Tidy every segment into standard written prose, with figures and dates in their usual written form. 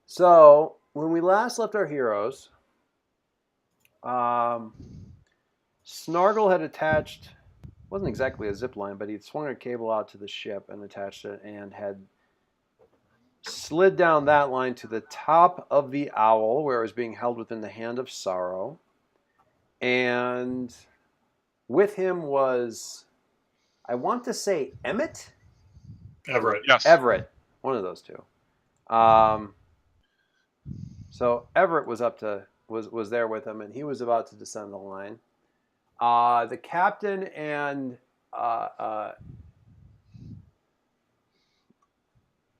So when we last left our heroes, um, Snargle had attached, wasn't exactly a zip line, but he'd swung a cable out to the ship and attached it and had slid down that line to the top of the owl where it was being held within the hand of sorrow. And with him was, I want to say Emmett? Everett. Yes. Everett, one of those two. So Everett was there with him, and he was about to descend the line. The captain and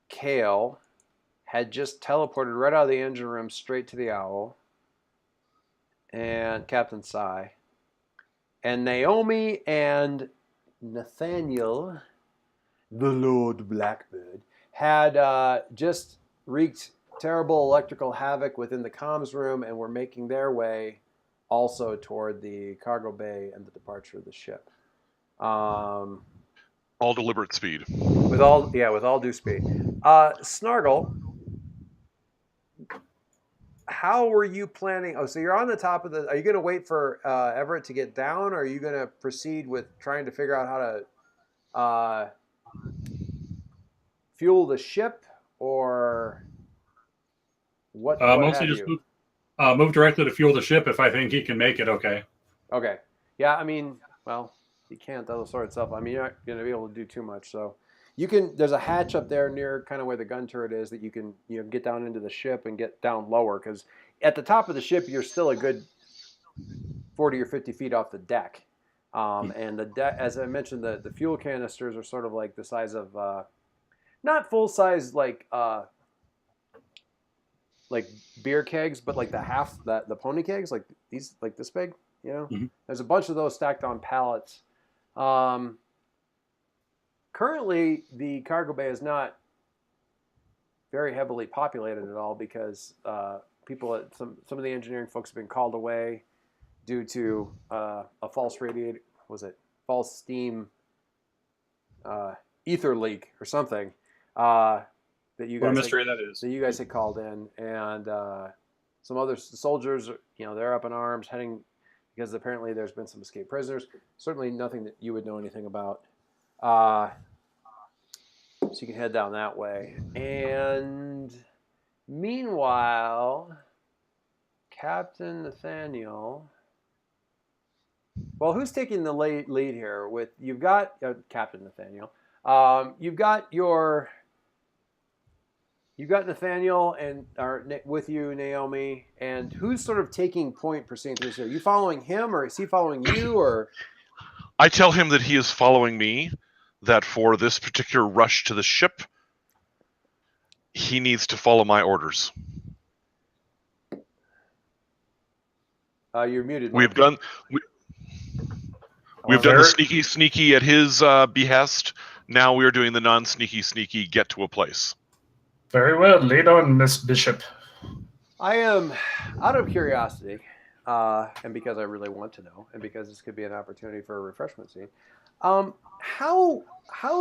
Kale had just teleported right out of the engine room straight to the owl, and Captain Psy, and Naomi and Nathaniel, the Lord Blackbird, had just wreaked terrible electrical havoc within the comms room and were making their way also toward the cargo bay and the departure of the ship. All deliberate speed. With all due speed. Snargle, how were you planning? Oh, so you're on the top of the. Are you going to wait for Everett to get down, or are you going to proceed with trying to figure out how to fuel the ship, or what Mostly have just you? move directly to fuel the ship if I think he can make it. Okay. Okay. Yeah, I mean, well, you can't that'll sort itself. I mean, you're not going to be able to do too much. So you can. There's a hatch up there near kind of where the gun turret is that you can get down into the ship and get down lower because at the top of the ship you're still a good 40 or 50 feet off the deck. And the deck, as I mentioned, the fuel canisters are sort of like the size of not full size like beer kegs, but like the pony kegs, like these, like this big. Mhm. There's a bunch of those stacked on pallets. Um, Currently, the cargo bay is not very heavily populated at all because some of the engineering folks have been called away due to a false steam ether leak or something that you What a guys mystery that is. had called in, and some other soldiers, they're up in arms, heading because apparently there's been some escaped prisoners. Certainly nothing that you would know anything about. So you can head down that way. And meanwhile, Captain Nathaniel. Well, who's taking the lead here? With you've got Captain Nathaniel. You've got Nathaniel and with you, Naomi, and who's sort of taking point proceeding through this here? Are you following him, or is he following you, or? I tell him that he is following me, that for this particular rush to the ship, he needs to follow my orders. You're muted. We've done the sneaky at his behest. Now we are doing the non-sneaky get to a place. Very well. Lead on, Miss Bishop. I am, out of curiosity, and because I really want to know, and because this could be an opportunity for a refreshment scene, how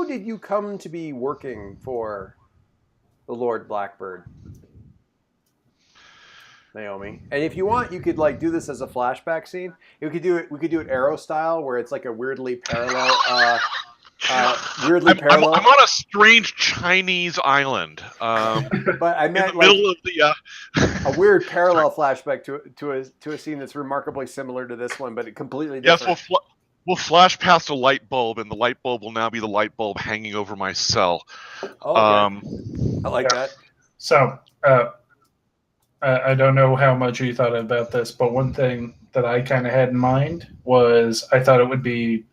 did you come to be working for the Lord Blackbird, Naomi? And if you want, you could do this as a flashback scene. We could do it Arrow style, where it's like a weirdly parallel. I'm on a strange Chinese island. But I meant in the middle of the a weird parallel flashback to a scene that's remarkably similar to this one, but completely different. Yes, we'll flash past a light bulb, and the light bulb will now be the light bulb hanging over my cell. Oh, okay. I like that. So, I don't know how much you thought about this, but one thing that I kind of had in mind was I thought it would be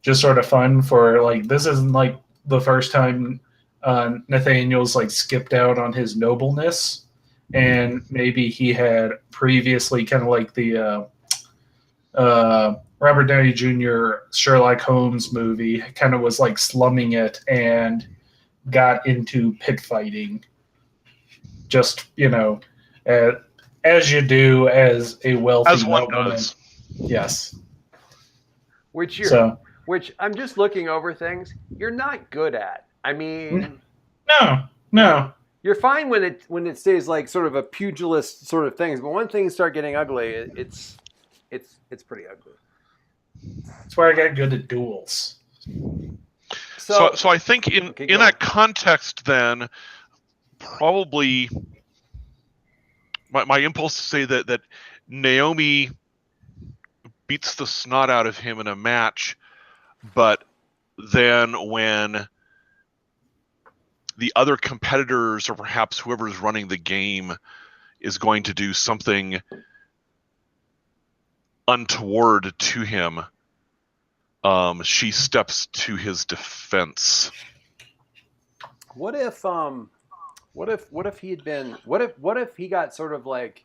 just sort of fun for this isn't the first time Nathaniel's skipped out on his nobleness, and maybe he had previously kind of the Robert Downey Jr. Sherlock Holmes movie, kind of was slumming it and got into pit fighting. Just as you do as a wealthy as one nobleman. does. Yes. Which I'm just looking over things you're not good at. I mean, no. You're fine when it stays like sort of a pugilist sort of things, but when things start getting ugly, it's pretty ugly. That's why I got good at duels. So I think in okay, in that context, then probably my impulse to say that Naomi beats the snot out of him in a match, but then when the other competitors or perhaps whoever's running the game is going to do something untoward to him, she steps to his defense. What if he had been what if he got sort of like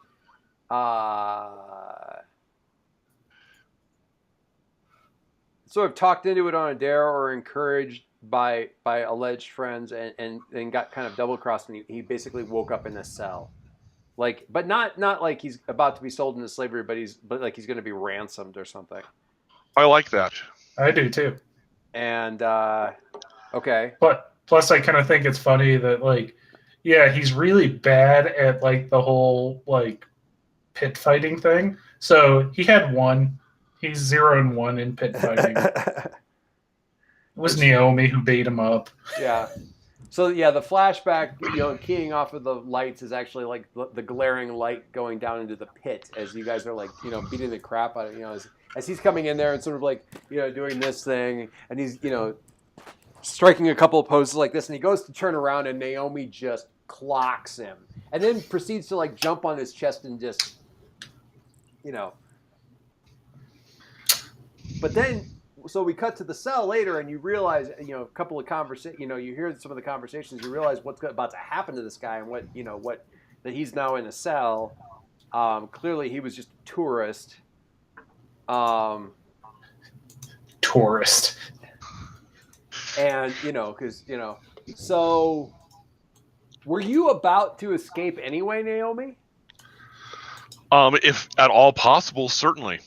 sort of talked into it on a dare or encouraged by alleged friends and got kind of double crossed and he basically woke up in a cell. Like but not like he's about to be sold into slavery, but like he's gonna be ransomed or something. I like that. I do too. And okay. But plus, I kind of think it's funny that like, yeah, he's really bad at like the whole like pit fighting thing. So he had one. He's 0-1 in pit fighting. It was Naomi who beat him up. Yeah. So yeah, the flashback, keying off of the lights is actually like the glaring light going down into the pit as you guys are like, beating the crap out of, as he's coming in there and sort of like, doing this thing and he's, striking a couple of poses like this and he goes to turn around and Naomi just clocks him and then proceeds to like jump on his chest and just, but then so we cut to the cell later and you realize, a couple of conversations, you hear some of the conversations, you realize what's about to happen to this guy and what that he's now in a cell. Clearly he was just a tourist. Tourist. And, because, so were you about to escape anyway, Naomi? If at all possible, certainly.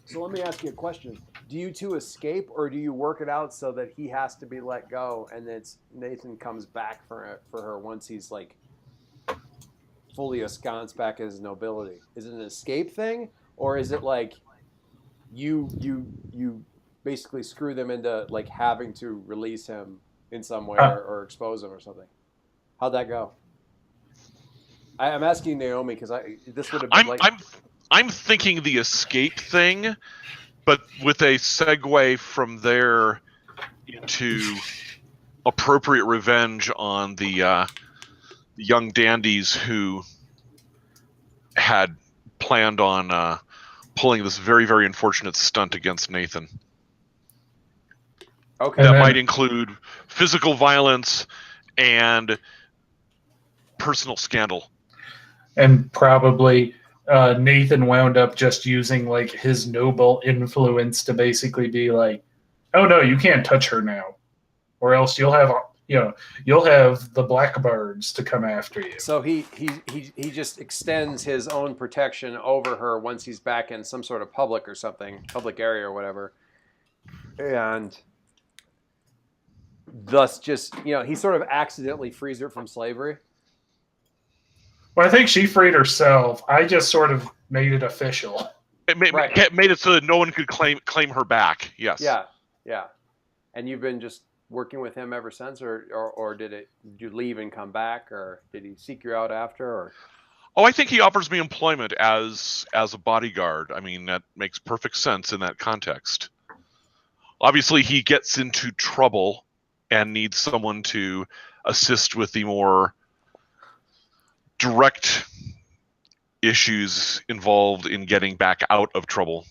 So let me ask you a question. Do you two escape or do you work it out so that he has to be let go and then Nathan comes back for her once he's like fully ensconced back as nobility? Is it an escape thing or is it like you basically screw them into like having to release him in some way or expose him or something? How'd that go? I'm asking Naomi because this would have been I'm thinking the escape thing, but with a segue from there into appropriate revenge on the young dandies who had planned on pulling this very, very unfortunate stunt against Nathan. Okay. That might include physical violence and personal scandal. And probably Nathan wound up just using like his noble influence to basically be like, "Oh no, you can't touch her now, or else you'll have the Blackbirds to come after you." So he just extends his own protection over her once he's back in some sort of public area or whatever, and thus just he sort of accidentally frees her from slavery. Well, I think she freed herself. I just sort of made it official. It made it so that no one could claim her back. Yes. Yeah. And you've been just working with him ever since, or did you leave and come back, or did he seek you out after? Or Oh, I think he offers me employment as a bodyguard. I mean, that makes perfect sense in that context. Obviously, he gets into trouble and needs someone to assist with the more direct issues involved in getting back out of trouble.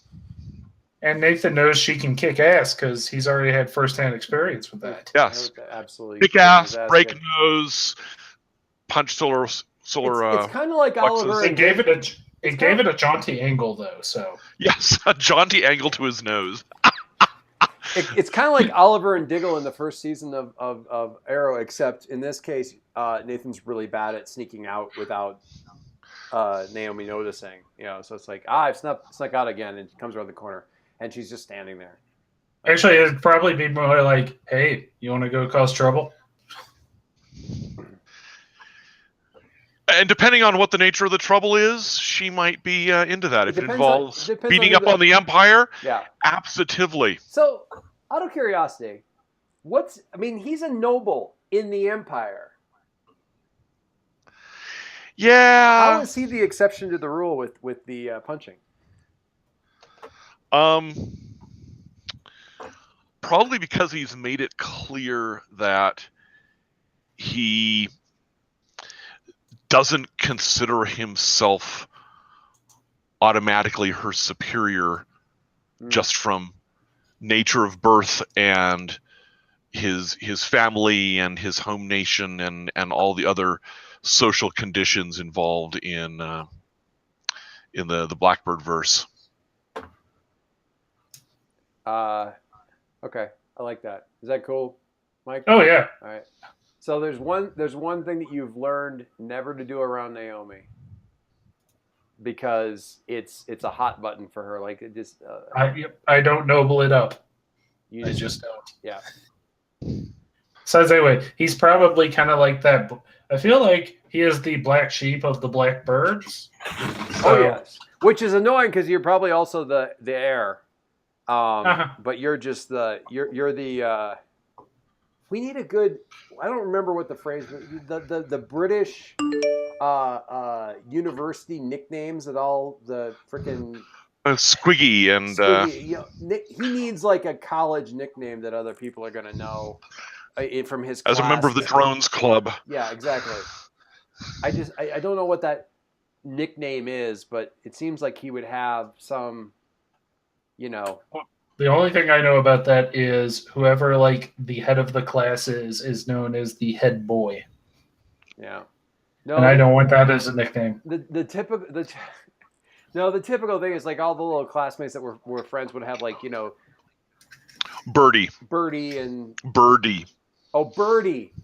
And Nathan knows she can kick ass because he's already had firsthand experience with that. Yes. Absolutely. Kick ass, break nose, punch solar. It's kind of like plexus. Oliver. It gave it a jaunty angle though. So yes, a jaunty angle to his nose. It's kind of like Oliver and Diggle in the first season of Arrow, except in this case, Nathan's really bad at sneaking out without Naomi noticing. So it's like, I've snuck out again, and she comes around the corner, and she's just standing there. Actually, it'd probably be more like, "Hey, you want to go cause trouble?" and depending on what the nature of the trouble is, she might be into that. If it involves depends on beating who up on the Empire, Yeah. absolutely. So, out of curiosity, he's a noble in the Empire. Yeah. How is he the exception to the rule with the punching? Probably because he's made it clear that he doesn't consider himself automatically her superior just from nature of birth and his family and his home nation and all the other social conditions involved in the Blackbird verse. Okay, I like that. Is that cool, Mike? Oh yeah. All right. So there's one thing that you've learned never to do around Naomi, because it's a hot button for her. Like it just. I don't noble it up. I just don't. Yeah. So anyway, he's probably kind of like that. I feel like he is the black sheep of the Blackbirds. Oh yes, which is annoying because you're probably also the heir. But you're just you're the. We need a good. I don't remember what the phrase. The British university nicknames that all the freaking. Squiggy and. Squiggy, he needs like a college nickname that other people are gonna know. From his class. As a member of the Drones Club. Yeah, exactly. I don't know what that nickname is, but it seems like he would have some, The only thing I know about that is whoever like the head of the class is known as the head boy. Yeah. No, and I don't want that as a nickname. The typical thing is like all the little classmates that were friends would have like Birdie and Birdie. Oh, Birdie.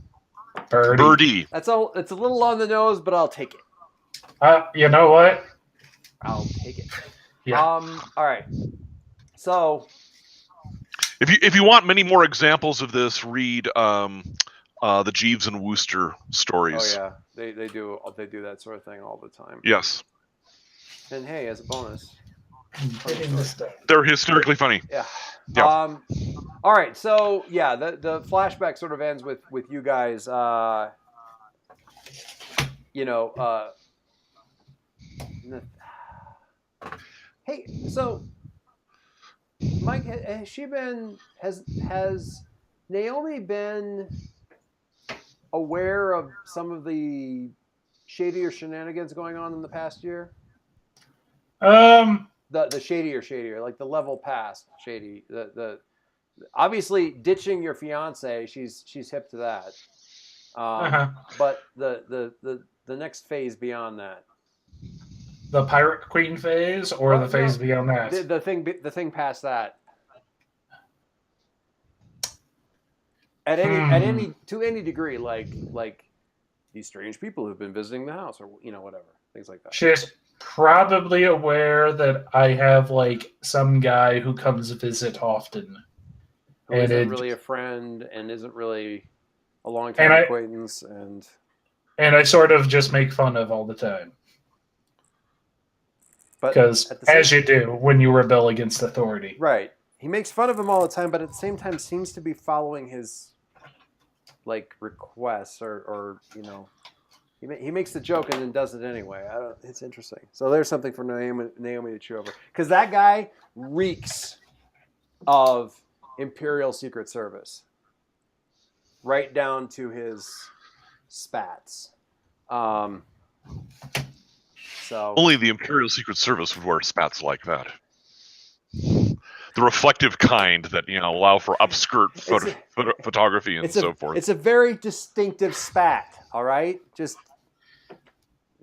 Birdie. It's a little on the nose, but I'll take it. You know what? I'll take it. Yeah. All right. So, if you want many more examples of this, read the Jeeves and Wooster stories. Oh yeah, they do that sort of thing all the time. Yes. And hey, as a bonus, they're hysterically funny. Yeah. Yeah. All right, so yeah, the flashback sort of ends with you guys, hey, so Mike, has Naomi been aware of some of the shadier shenanigans going on in the past year? The shadier, like the level past shady, the obviously ditching your fiance, she's hip to that. But the next phase beyond that, the Pirate Queen phase, or the phase beyond that, the thing past that, to any degree, like these strange people who've been visiting the house, or whatever, things like that. She's probably aware that I have like some guy who comes visit often. Who isn't really a friend and isn't really a long-time acquaintance. And I sort of just make fun of all the time. Because, as you do when you rebel against authority. Right. He makes fun of him all the time, but at the same time seems to be following his, requests or he makes the joke and then does it anyway. It's interesting. So there's something for Naomi to chew over. Because that guy reeks of Imperial Secret Service, right down to his spats. So only the Imperial Secret Service would wear spats like that. The reflective kind that allow for upskirt photography and so forth. It's a very distinctive spat. All right, just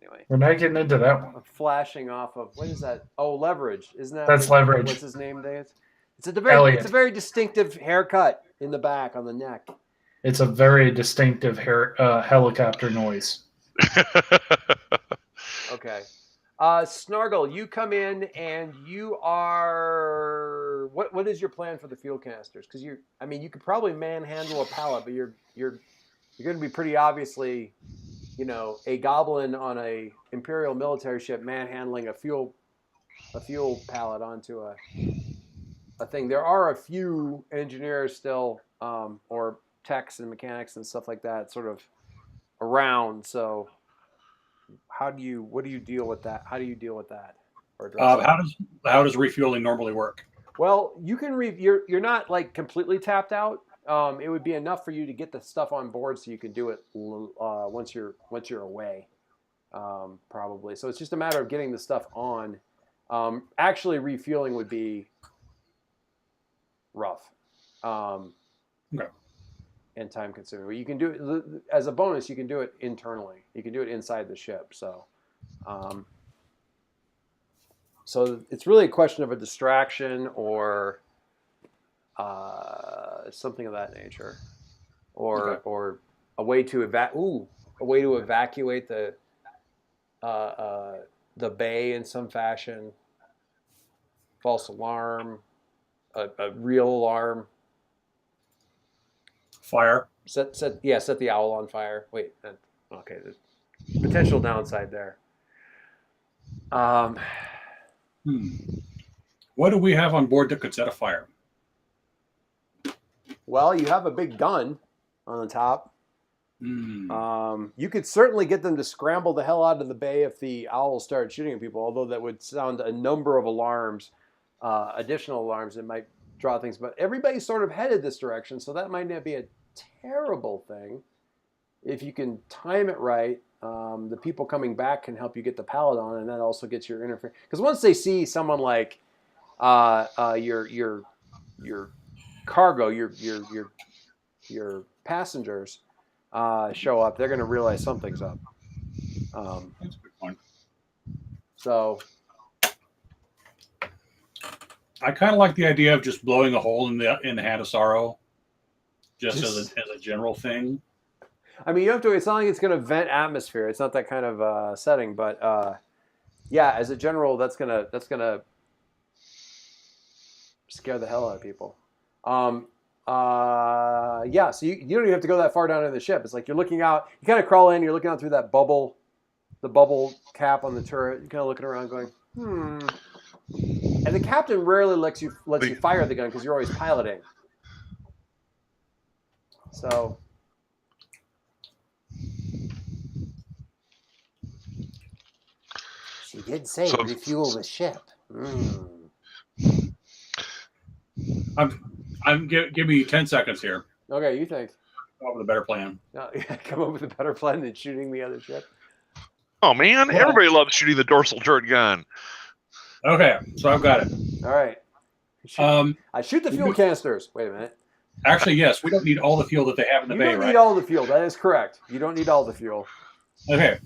anyway. We're not getting into that one. Flashing off of what is that? Oh, Leverage, isn't that? That's Leverage. What's his name, Dave? It's a very distinctive haircut in the back on the neck. It's a very distinctive helicopter noise. Okay. Snargle, you come in and you are what is your plan for the field canisters? Because you could probably manhandle a pallet, but you're going to be pretty obviously, a goblin on a Imperial military ship manhandling a fuel pallet onto a thing. There are a few engineers still, or techs and mechanics and stuff like that, sort of around. So, what do you deal with that? How do you deal with that or address that? How does refueling normally work? Well, you can you're not like completely tapped out. It would be enough for you to get the stuff on board so you can do it once you're away, probably. So it's just a matter of getting the stuff on. Actually, refueling would be rough, Okay. and time consuming. But you can do it as a bonus. You can do it internally. You can do it inside the ship. Um, so it's really a question of a distraction or something of that nature, or Okay. or a way to evacuate the bay in some fashion. False alarm, a real alarm. Fire. Set the owl on fire. Wait, okay. There's potential downside there. What do we have on board that could set a fire? Well, you have a big gun on the top. You could certainly get them to scramble the hell out of the bay if the owls started shooting at people, although that would sound a number of alarms, additional alarms that might draw things. But everybody's sort of headed this direction, so that might not be a terrible thing. If you can time it right, the people coming back can help you get the pallet on, and that also gets your interference. Because once they see someone like your cargo, your passengers show up, they're going to realize something's up. That's a good point. So I kind of like the idea of just blowing a hole in the Hand of Sorrow, just as a general thing. I mean, you have to. It's not like it's going to vent atmosphere. It's not that kind of setting. But yeah, as a general, that's gonna scare the hell out of people. Yeah, so you don't even have to go that far down in the ship. It's like you're looking out. You kind of crawl in. You're looking out through that bubble, the bubble cap on the turret. You're kind of looking around, going, And the captain rarely lets you fire the gun because you're always piloting. So. She did say refuel the ship. Give me 10 seconds here. Okay, you think? Come up with a better plan. No, come up with a better plan than shooting the other ship. Oh man, everybody loves shooting the dorsal turret gun. Okay, so I've got it. All right. I shoot the fuel canisters. Wait a minute. Actually, yes, we don't need all the fuel that they have in the bay, right? You don't need all the fuel. That is correct. You don't need all the fuel. Okay.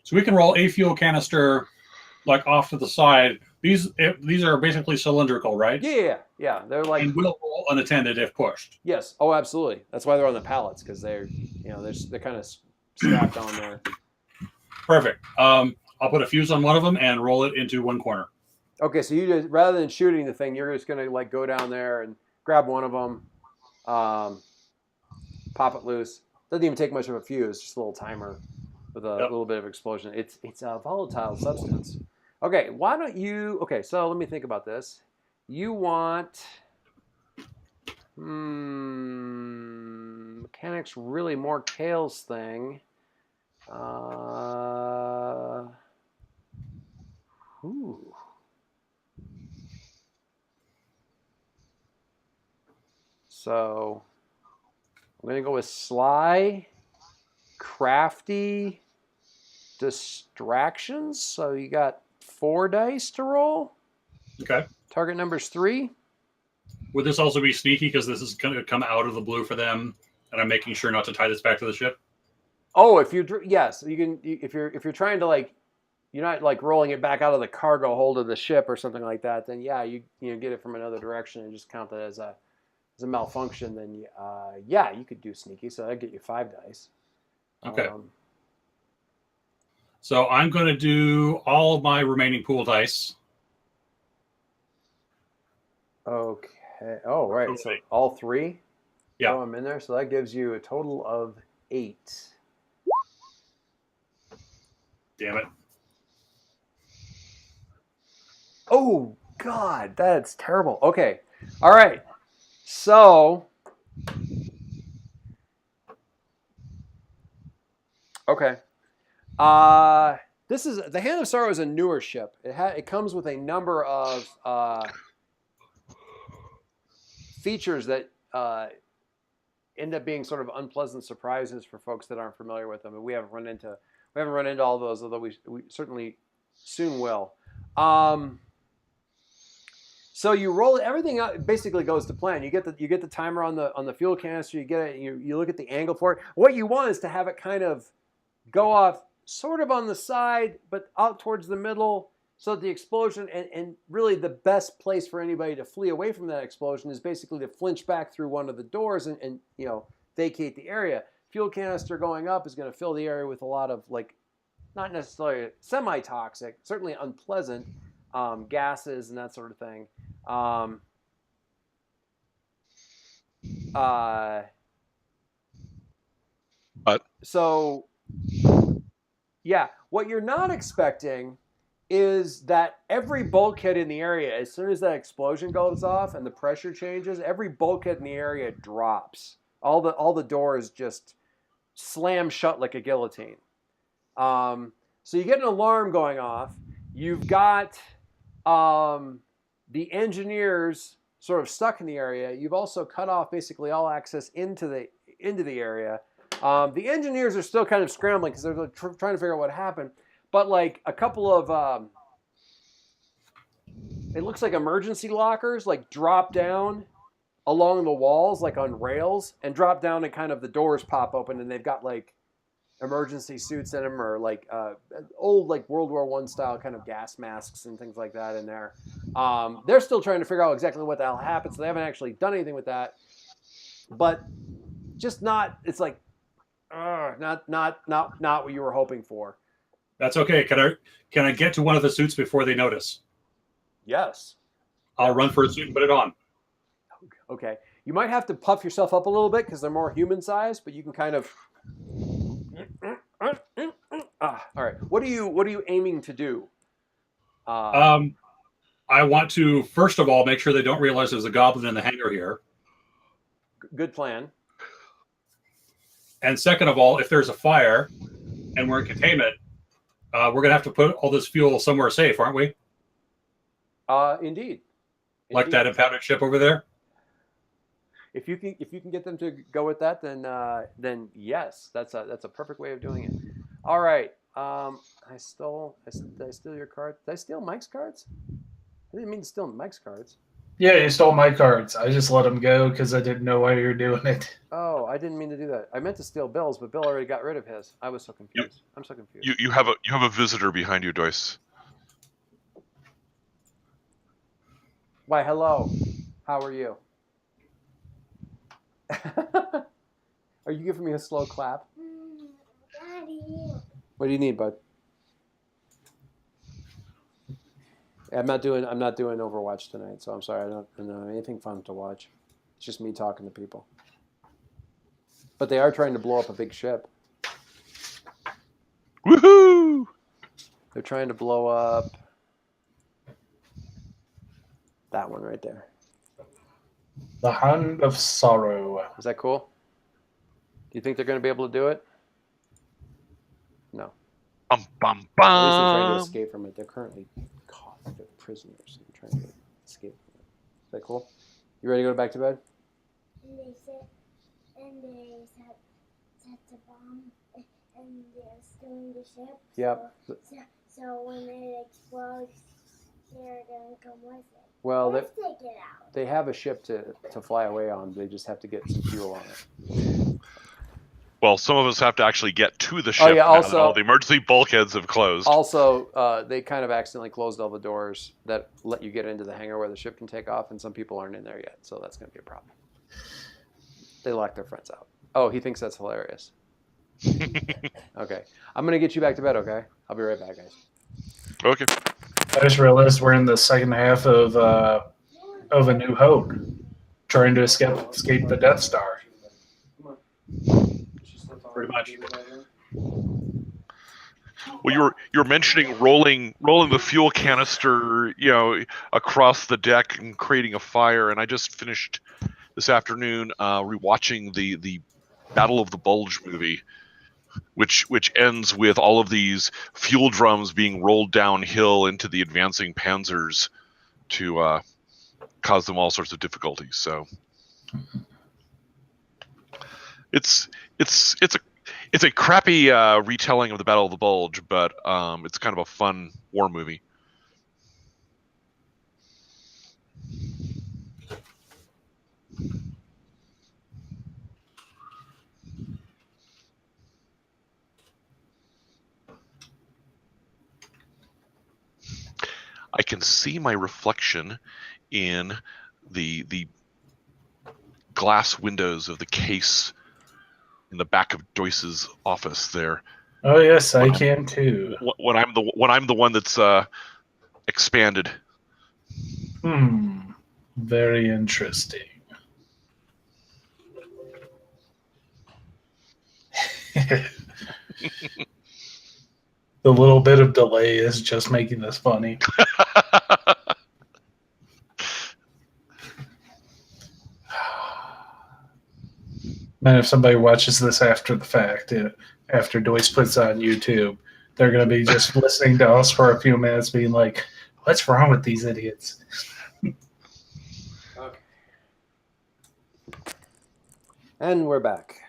So we can roll a fuel canister like off to the side. These are basically cylindrical, right? Yeah. They're like. And will roll unattended if pushed. Yes. Oh, absolutely. That's why they're on the pallets, because they're kind of strapped on there. Perfect. I'll put a fuse on one of them and roll it into one corner. Okay, so you just, rather than shooting the thing, you're just gonna like go down there and grab one of them, pop it loose. Doesn't even take much of a fuse, just a little timer with a little bit of explosion. It's a volatile substance. Okay, why don't you? Okay, so let me think about this. You want mechanics really more Kale's thing. So I'm going to go with sly, crafty, distractions. So you got 4 dice to roll. Okay. Target number's 3. Would this also be sneaky because this is going to come out of the blue for them, and I'm making sure not to tie this back to the ship? Oh, yes, you can. If you're trying to like, you're not like rolling it back out of the cargo hold of the ship or something like that. Then yeah, you get it from another direction and just count that as a malfunction. Then you could do sneaky. So that'd get you 5 dice. Okay. So I'm going to do all of my remaining pool dice. Okay. Oh, right. So all 3. Yeah. Throw them in there. So that gives you a total of 8. damn it. Oh, God, that's terrible. Okay. All right. So, okay. This is the Hand of Sorrow is a newer ship. It comes with a number of features that end up being sort of unpleasant surprises for folks that aren't familiar with them, and we haven't run into all of those, although we certainly soon will. So you roll everything out. It basically goes to plan. You get the timer on the fuel canister. You get it. You look at the angle for it. What you want is to have it kind of go off sort of on the side, but out towards the middle, so that the explosion and really the best place for anybody to flee away from that explosion is basically to flinch back through one of the doors and vacate the area. Fuel canister going up is going to fill the area with a lot of, like, not necessarily semi-toxic, certainly unpleasant gases and that sort of thing. So, yeah, what you're not expecting is that every bulkhead in the area, as soon as that explosion goes off and the pressure changes, every bulkhead in the area drops. All the doors just slam shut like a guillotine. So you get an alarm going off. You've got the engineers sort of stuck in the area. You've also cut off basically all access into the area. The engineers are still kind of scrambling because they're trying to figure out what happened. But like a couple of, it looks like emergency lockers like drop down along the walls, like on rails, and drop down and kind of the doors pop open and they've got like emergency suits in them, or like old like World War I style kind of gas masks and things like that in there. They're still trying to figure out exactly what the hell happened, so they haven't actually done anything with that. But just not. It's like not what you were hoping for. That's okay. Can I get to one of the suits before they notice? Yes. I'll run for a suit and put it on. Okay. You might have to puff yourself up a little bit because they're more human sized, but you can kind of. All right. What are you aiming to do? I want to first of all make sure they don't realize there's a goblin in the hangar here. Good plan. And second of all, if there's a fire and we're in containment, we're gonna have to put all this fuel somewhere safe, aren't we? Indeed. Like that impounded ship over there. If you can get them to go with that, then yes, that's a perfect way of doing it. All right. Did I steal your card? Did I steal Mike's cards? I didn't mean to steal Mike's cards. Yeah, you stole my cards. I just let them go because I didn't know why you were doing it. Oh, I didn't mean to do that. I meant to steal Bill's, but Bill already got rid of his. I was so confused. I'm so confused. You have a visitor behind you, Joyce. Why, hello. How are you? Are you giving me a slow clap? Daddy. What do you need, bud? I'm not doing Overwatch tonight, so I'm sorry. I don't have anything fun to watch. It's just me talking to people. But they are trying to blow up a big ship. Woohoo! They're trying to blow up that one right there. The Hand of Sorrow. Is that cool? Do you think they're going to be able to do it? No. Bum bum At least they're trying to bum. escape from it. They're currently caught. They're prisoners. They're trying to escape from it. Is that cool? You ready to go back to bed? And they set the bomb, and they're still in the ship. Yep. So when it explodes, they're gonna come with it. Well, Let's take it out. they have a ship to fly away on. They just have to get some fuel on it. Well, some of us have to actually get to the ship. Oh, yeah, now that also- all the emergency bulkheads have closed. Also, they kind of accidentally closed all the doors that let you get into the hangar where the ship can take off, and some people aren't in there yet, so that's going to be a problem. They locked their friends out. Oh, he thinks that's hilarious. Okay. I'm going to get you back to bed, okay? I'll be right back, guys. Okay. I just realized we're in the second half of A New Hope, trying to escape the Death Star. Pretty much. Well, you were mentioning rolling the fuel canister, across the deck and creating a fire, and I just finished this afternoon rewatching the Battle of the Bulge movie, which ends with all of these fuel drums being rolled downhill into the advancing panzers to cause them all sorts of difficulties. So it's a crappy retelling of the Battle of the Bulge, but it's kind of a fun war movie. I can see my reflection in the glass windows of the case in the back of Joyce's office there. Oh yes, I can too. When I'm the one that's expanded. Very interesting. The little bit of delay is just making this funny. Man, if somebody watches this after the fact, after Joyce puts it on YouTube, they're going to be just listening to us for a few minutes being like, what's wrong with these idiots? Okay. And we're back.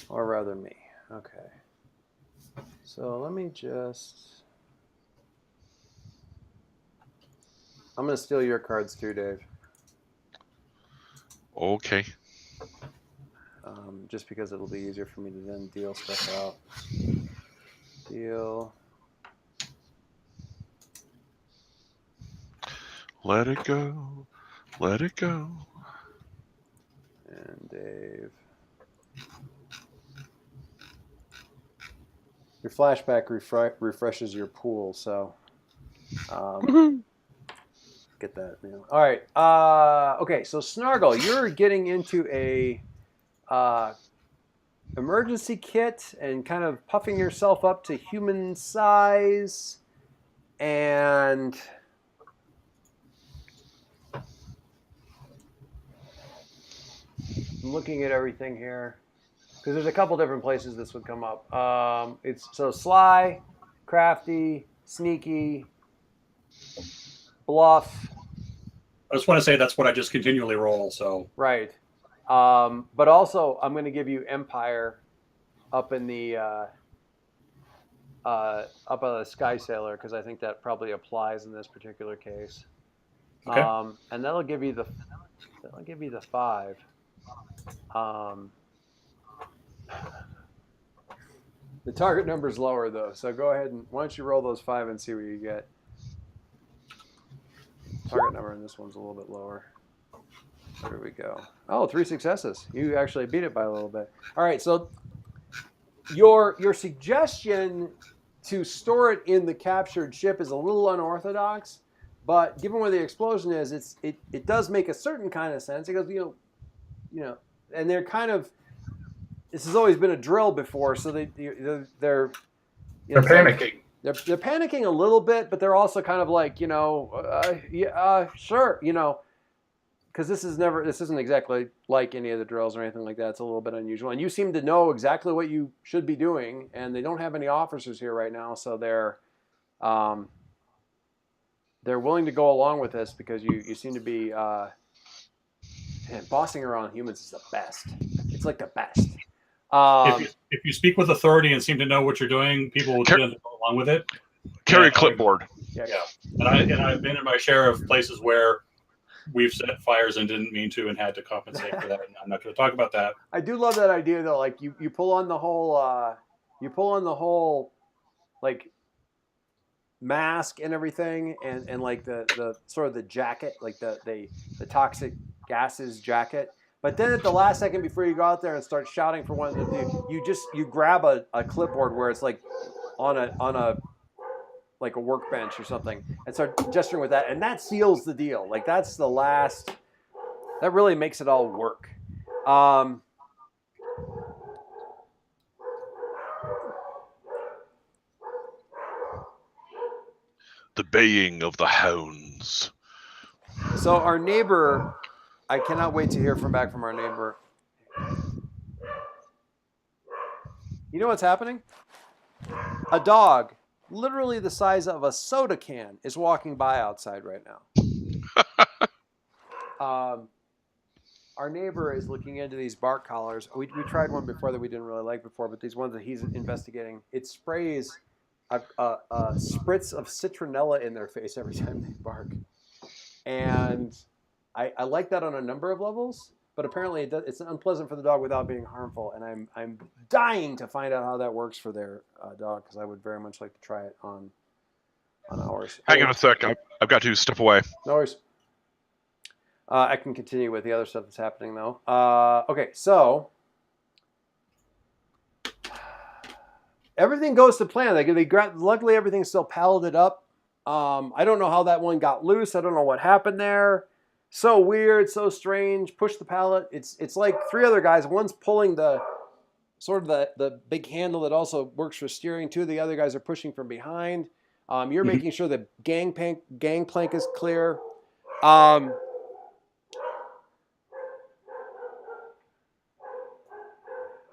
Or rather me. Okay. So let me just... I'm going to steal your cards too, Dave. Okay. Just because it'll be easier for me to then deal stuff out. Deal. Let it go. Let it go. And Dave. Your flashback refreshes your pool, so get that. All right. Okay, so Snargle, you're getting into a emergency kit and kind of puffing yourself up to human size, and I'm looking at everything here because there's a couple different places this would come up. It's so sly, crafty, sneaky, bluff. I just want to say that's what I just continually roll. So Right. But also, I'm going to give you Empire up in the up on the Sky Sailor because I think that probably applies in this particular case. Okay. And that'll give you the 5. The target number is lower though, so go ahead and why don't you roll those 5 and see what you get. Target number in this one's a little bit lower. There we go. Oh, 3 successes. You actually beat it by a little bit. All right, so your suggestion to store it in the captured ship is a little unorthodox, but given where the explosion is, it does make a certain kind of sense. It goes, and they're kind of. This has always been a drill before, so they're panicking. They're panicking a little bit, but they're also kind of like, sure, because this isn't exactly like any of the drills or anything like that. It's a little bit unusual, and you seem to know exactly what you should be doing, and they don't have any officers here right now, so they're willing to go along with this because you seem to be bossing around humans is the best. It's like the best. If you speak with authority and seem to know what you're doing, people will tend to go along with it. Carry a clipboard. Yeah. And I've been in my share of places where we've set fires and didn't mean to and had to compensate for that. And I'm not going to talk about that. I do love that idea though. Like you pull on the whole like mask and everything, and like the sort of the jacket, like the toxic gases jacket. But then at the last second before you go out there and start shouting for one, you grab a clipboard where it's like on a like a workbench or something and start gesturing with that, and that seals the deal. Like that's the last. That really makes it all work. the baying of the hounds. So our neighbor, I cannot wait to hear back from our neighbor. You know what's happening? A dog, literally the size of a soda can, is walking by outside right now. Our neighbor is looking into these bark collars. We tried one before that we didn't really like before, but these ones that he's investigating, it sprays a spritz of citronella in their face every time they bark. And I like that on a number of levels, but apparently it's unpleasant for the dog without being harmful. And I'm dying to find out how that works for their dog, because I would very much like to try it on ours. Hang on a sec. I've got to step away. No worries. I can continue with the other stuff that's happening, though. Okay, so everything goes to plan. Luckily, everything's still palleted up. I don't know how that one got loose. I don't know what happened there. So weird, so strange. Push the pallet. It's like three other guys. One's pulling the big handle that also works for steering. Two of the other guys are pushing from behind. You're making sure the gangplank is clear.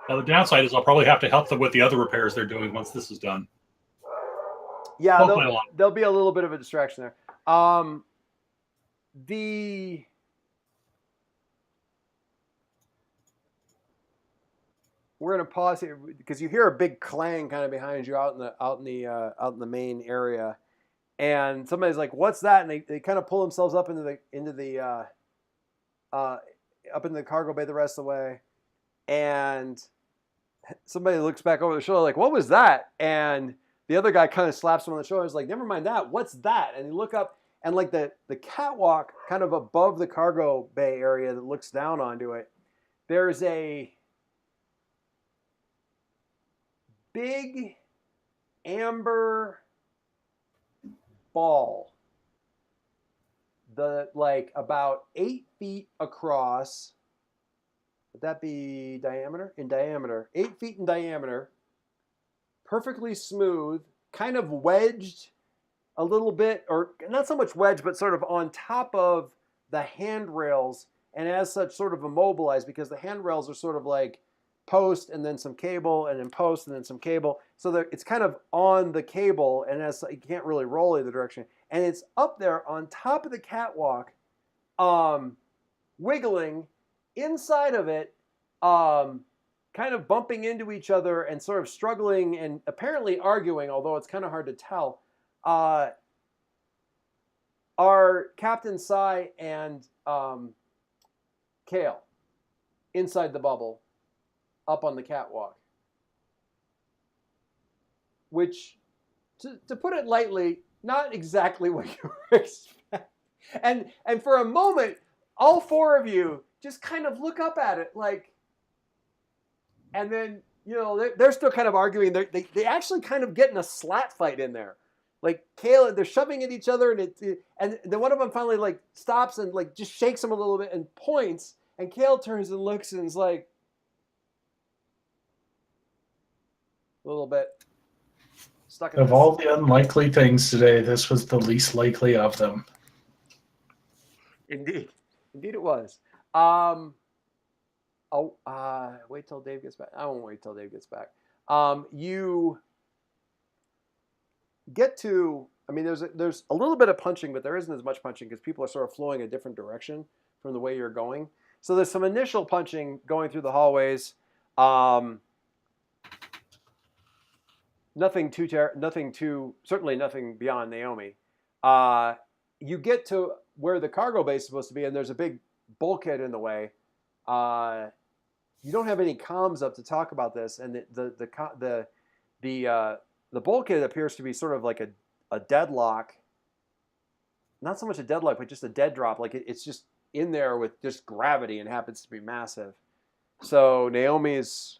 Now, the downside is I'll probably have to help them with the other repairs they're doing once this is done. Yeah, there'll be a little bit of a distraction there. We're gonna pause here because you hear a big clang kind of behind you out in the main area, and somebody's like, "What's that?" And they kind of pull themselves up into the cargo bay the rest of the way, and somebody looks back over the shoulder like, "What was that?" And the other guy kind of slaps him on the shoulder. He's like, "Never mind that. What's that?" And you look up, and like the catwalk kind of above the cargo bay area that looks down onto it, there's a big amber ball, about 8 feet across. Would that be diameter? In diameter, 8 feet in diameter, perfectly smooth, kind of wedged a little bit, or not so much wedged, but sort of on top of the handrails, and as such sort of immobilized, because the handrails are sort of like post and then some cable and then post and then some cable. So it's kind of on the cable, and as you can't really roll either direction. And it's up there on top of the catwalk, wiggling inside of it, kind of bumping into each other and sort of struggling and apparently arguing, although it's kind of hard to tell. Are Captain Sai and Kale inside the bubble, up on the catwalk, which, to put it lightly, not exactly what you were expecting. And for a moment, all four of you just kind of look up at it like, and then, they're still kind of arguing. They actually kind of get in a slat fight in there. Like Kale, they're shoving at each other, and then one of them finally like stops and like just shakes him a little bit and points, and Kale turns and looks and is like, a little bit stuck in Of all the unlikely things today, this was the least likely of them. Indeed it was. Wait till Dave gets back. I won't wait till Dave gets back. You get to, there's a little bit of punching, but there isn't as much punching because people are sort of flowing a different direction from the way you're going. So there's some initial punching going through the hallways. Nothing certainly nothing beyond Naomi. You get to where the cargo bay is supposed to be, and there's a big bulkhead in the way. You don't have any comms up to talk about this, and the bulkhead appears to be sort of like a deadlock. Not so much a deadlock, but just a dead drop. Like it's just in there with just gravity and happens to be massive. So Naomi's,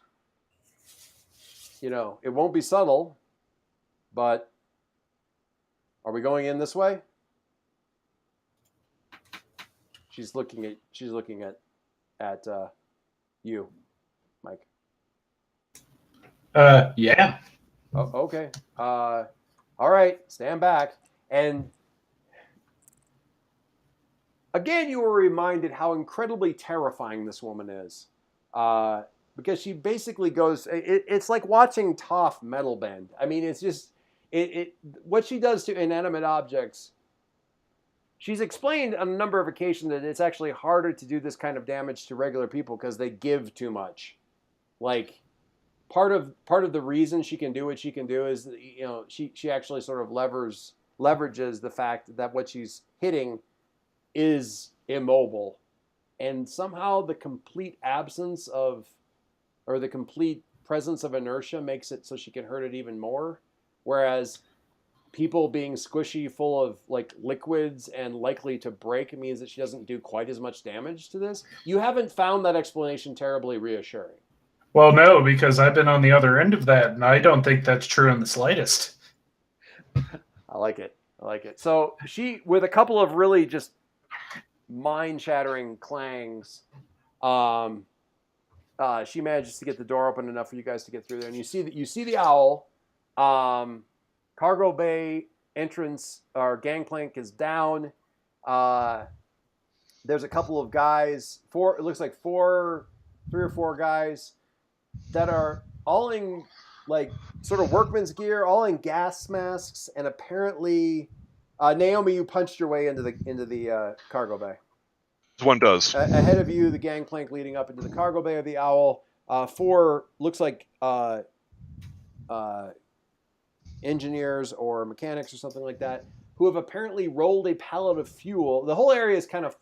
it won't be subtle, but are we going in this way? She's looking at you, Mike. Yeah. Oh, okay. All right, stand back. And again, you were reminded how incredibly terrifying this woman is. Because she basically goes, it's like watching Toph metal bend. I mean, it's just, what she does to inanimate objects. She's explained on a number of occasions that it's actually harder to do this kind of damage to regular people because they give too much. Like, part of the reason she can do what she can do is, she actually sort of leverages the fact that what she's hitting is immobile. And somehow the complete absence of, or the complete presence of inertia makes it so she can hurt it even more. Whereas people being squishy, full of like liquids and likely to break means that she doesn't do quite as much damage to this. You haven't found that explanation terribly reassuring. Well, no, because I've been on the other end of that, and I don't think that's true in the slightest. I like it. So she, with a couple of really just mind-shattering clangs, she manages to get the door open enough for you guys to get through there. And you see the owl. Cargo bay entrance or gangplank is down. There's a couple of guys. It looks like 3 or 4 guys that are all in like sort of workman's gear, all in gas masks, and apparently, Naomi, you punched your way into the cargo bay. One does. Ahead of you, the gangplank leading up into the cargo bay of the Owl. 4 looks like engineers or mechanics or something like that, who have apparently rolled a pallet of fuel. The whole area is kind of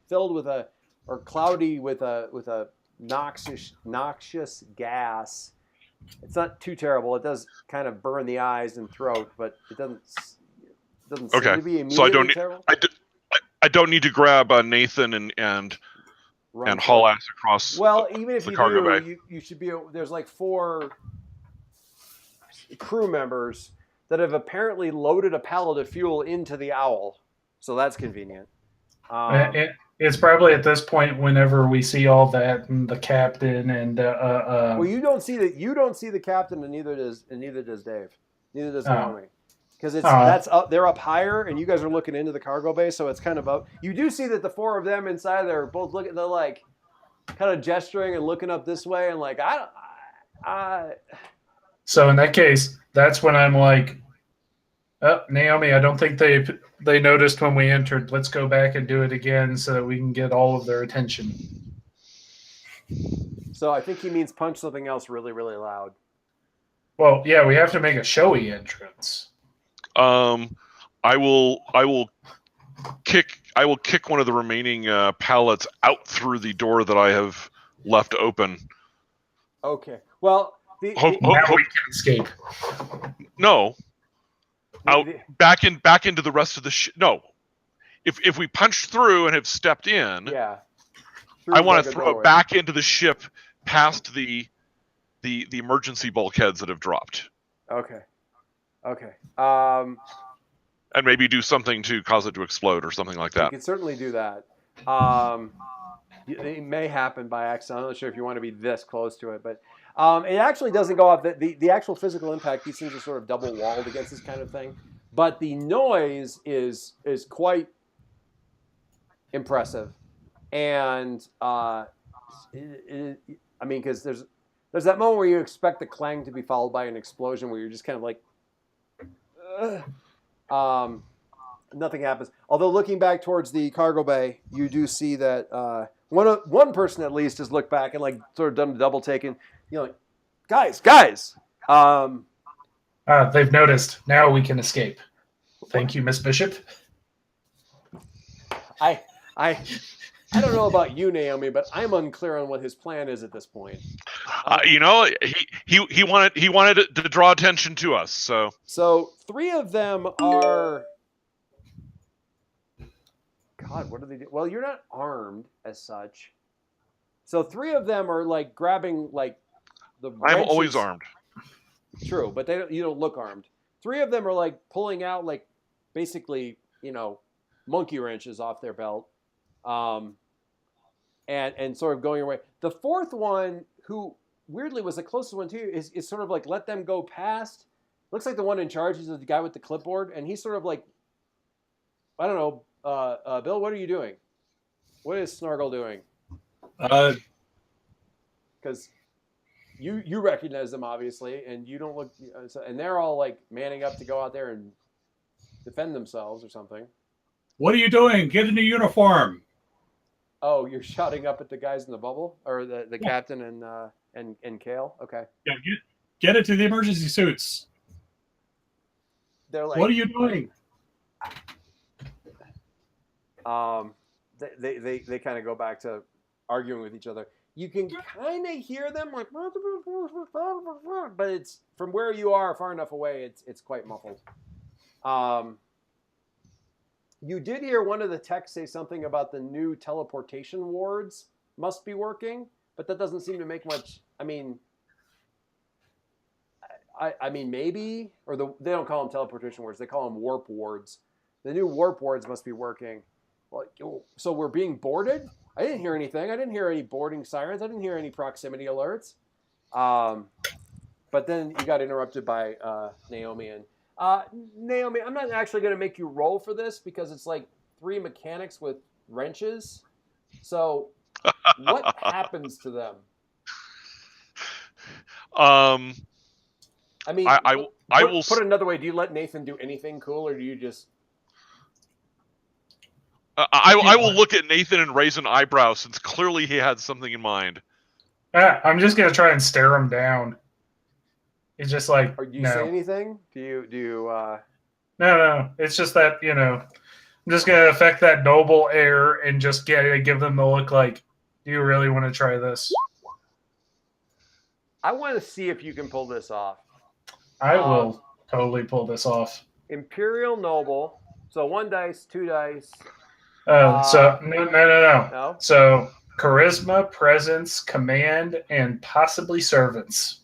filled with cloudy with a noxious gas. It's not too terrible. It does kind of burn the eyes and throat, but it doesn't seem to be immediately terrible. I don't need to grab Nathan and haul ass across. Well, even if the you cargo do, bay. you should be. There's like 4 crew members that have apparently loaded a pallet of fuel into the Owl, so that's convenient. It's probably at this point, whenever we see all that, and the captain and well, you don't see the captain, and neither does Dave, neither does Naomi, because that's up. They're up higher, and you guys are looking into the cargo bay, so it's kind of up. You do see that the 4 of them inside there are both looking. They're like kind of gesturing and looking up this way, and like I. So in that case, that's when I'm like, oh, Naomi, I don't think they noticed when we entered. Let's go back and do it again so that we can get all of their attention. So I think he means punch something else really, really loud. Well, yeah, we have to make a showy entrance. I will kick one of the remaining pallets out through the door that I have left open. Okay. Well, now we can escape. No. Back into the rest of the no. If we punch through and have stepped in, yeah, I want to throw it back into the ship past the emergency bulkheads that have dropped. Okay. And maybe do something to cause it to explode or something like that. You can certainly do that. It may happen by accident. I'm not sure if you want to be this close to it, but it actually doesn't go off. The actual physical impact, these things are sort of double walled against this kind of thing. But the noise is quite impressive. And I mean, because there's that moment where you expect the clang to be followed by an explosion where you're just kind of like, nothing happens. Although looking back towards the cargo bay, you do see that one person at least has looked back and like sort of done a double take and, like, guys. They've noticed. Now we can escape. Thank you, Miss Bishop. I don't know about you, Naomi, but I'm unclear on what his plan is at this point. He wanted to draw attention to us. So 3 of them are. God, what do they do? Well, you're not armed as such. So 3 of them are like grabbing like the. I'm always armed. True, but you don't look armed. 3 of them are like pulling out like basically monkey wrenches off their belt, and sort of going away. The 4th one, who weirdly was the closest one to you, is sort of like let them go past, looks like the one in charge is the guy with the clipboard, and he's sort of like, I don't know, Bill, what are you doing? What is Snargle doing? Because you recognize them obviously, and you don't look, and they're all like manning up to go out there and defend themselves or something. What are you doing? Get into uniform. Oh, you're shouting up at the guys in the bubble, or the captain and Kale. Okay. Yeah, get into the emergency suits. They're like, what are you doing? They kind of go back to arguing with each other. You can kind of hear them like, but it's from where you are far enough away. It's quite muffled. You did hear one of the techs say something about the new teleportation wards must be working, but that doesn't seem to make much. I mean, maybe, or they don't call them teleportation wards. They call them warp wards. The new warp wards must be working. Well, so we're being boarded? I didn't hear anything. I didn't hear any boarding sirens. I didn't hear any proximity alerts. But then you got interrupted by Naomi. And Naomi, I'm not actually going to make you roll for this because it's like 3 mechanics with wrenches. So what happens to them? I mean, I will put it another way. Do you let Nathan do anything cool, or do you just... I will look at Nathan and raise an eyebrow since clearly he had something in mind. I'm just gonna try and stare him down. He's just like, Or do you no. say anything? Do you? No. It's just that, I'm just gonna affect that noble air and just give them the look like, do you really want to try this? I want to see if you can pull this off. I will totally pull this off. Imperial Noble. So 1 dice, 2 dice. So no. No? So charisma, presence, command, and possibly servants.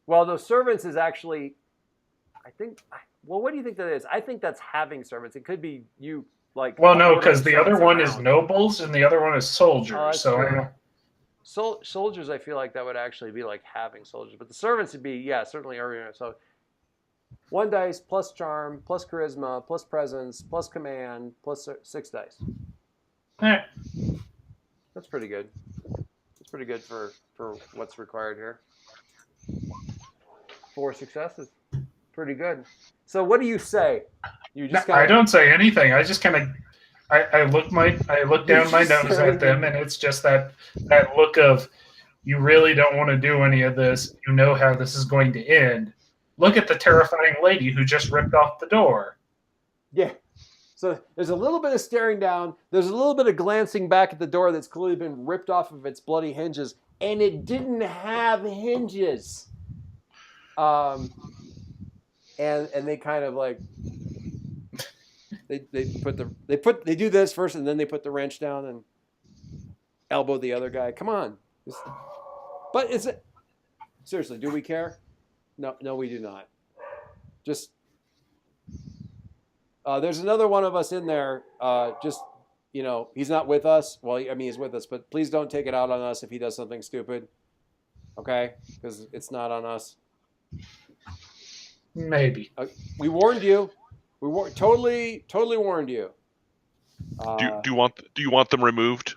Well, the servants is actually, I think. Well, what do you think that is? I think that's having servants. It could be you, like. Well, no, because the other one around. is nobles and the other one is soldiers. Oh, that's so true. I know. Soldiers, I feel like that would actually be like having soldiers, but the servants would be, yeah, certainly earlier. So 1 dice plus charm plus charisma plus presence plus command plus 6 dice. That's pretty good. That's pretty good for what's required here. 4 successes, pretty good. So what do you say? You just I don't say anything. I just kind of I look down my nose at them, and it's just that look of, you really don't want to do any of this. You know how this is going to end. Look at the terrifying lady who just ripped off the door. Yeah. So there's a little bit of staring down. There's a little bit of glancing back at the door that's clearly been ripped off of its bloody hinges, and it didn't have hinges. And they kind of like they do this first, and then they put the wrench down and elbow the other guy. Come on. But is it seriously? Do we care? No, we do not. Just there's another one of us in there. He's not with us. Well, I mean, he's with us, but please don't take it out on us if he does something stupid. Okay, because it's not on us. Maybe. We warned you. Totally warned you. Do you want them removed?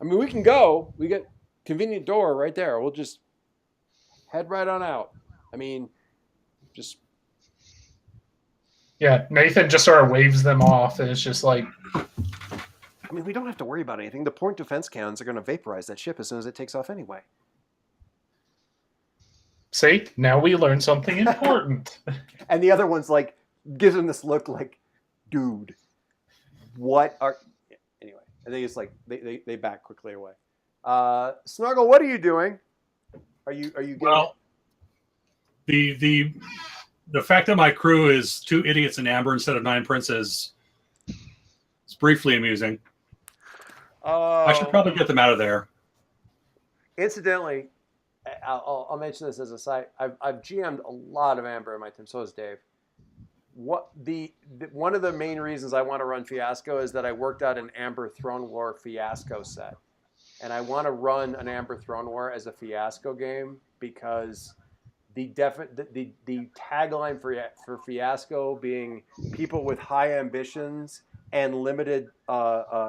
I mean, we can go. We get convenient door right there. We'll just head right on out. I mean, just. Yeah, Nathan just sort of waves them off, and it's just like. I mean, we don't have to worry about anything. The point defense cannons are going to vaporize that ship as soon as it takes off anyway. See, now we learned something important. And the other one's like, gives him this look like, dude, what are... Anyway, and they just like, they back quickly away. Snuggle, what are you doing? Are you getting... Well, the fact that my crew is 2 idiots in amber instead of 9 princes is briefly amusing. I should probably get them out of there. Incidentally, I'll mention this as a side. I've GM'd a lot of amber in my team. So has Dave. One of the main reasons I want to run Fiasco is that I worked out an Amber Throne War Fiasco set, and I want to run an Amber Throne War as a Fiasco game because the tagline for Fiasco being people with high ambitions and limited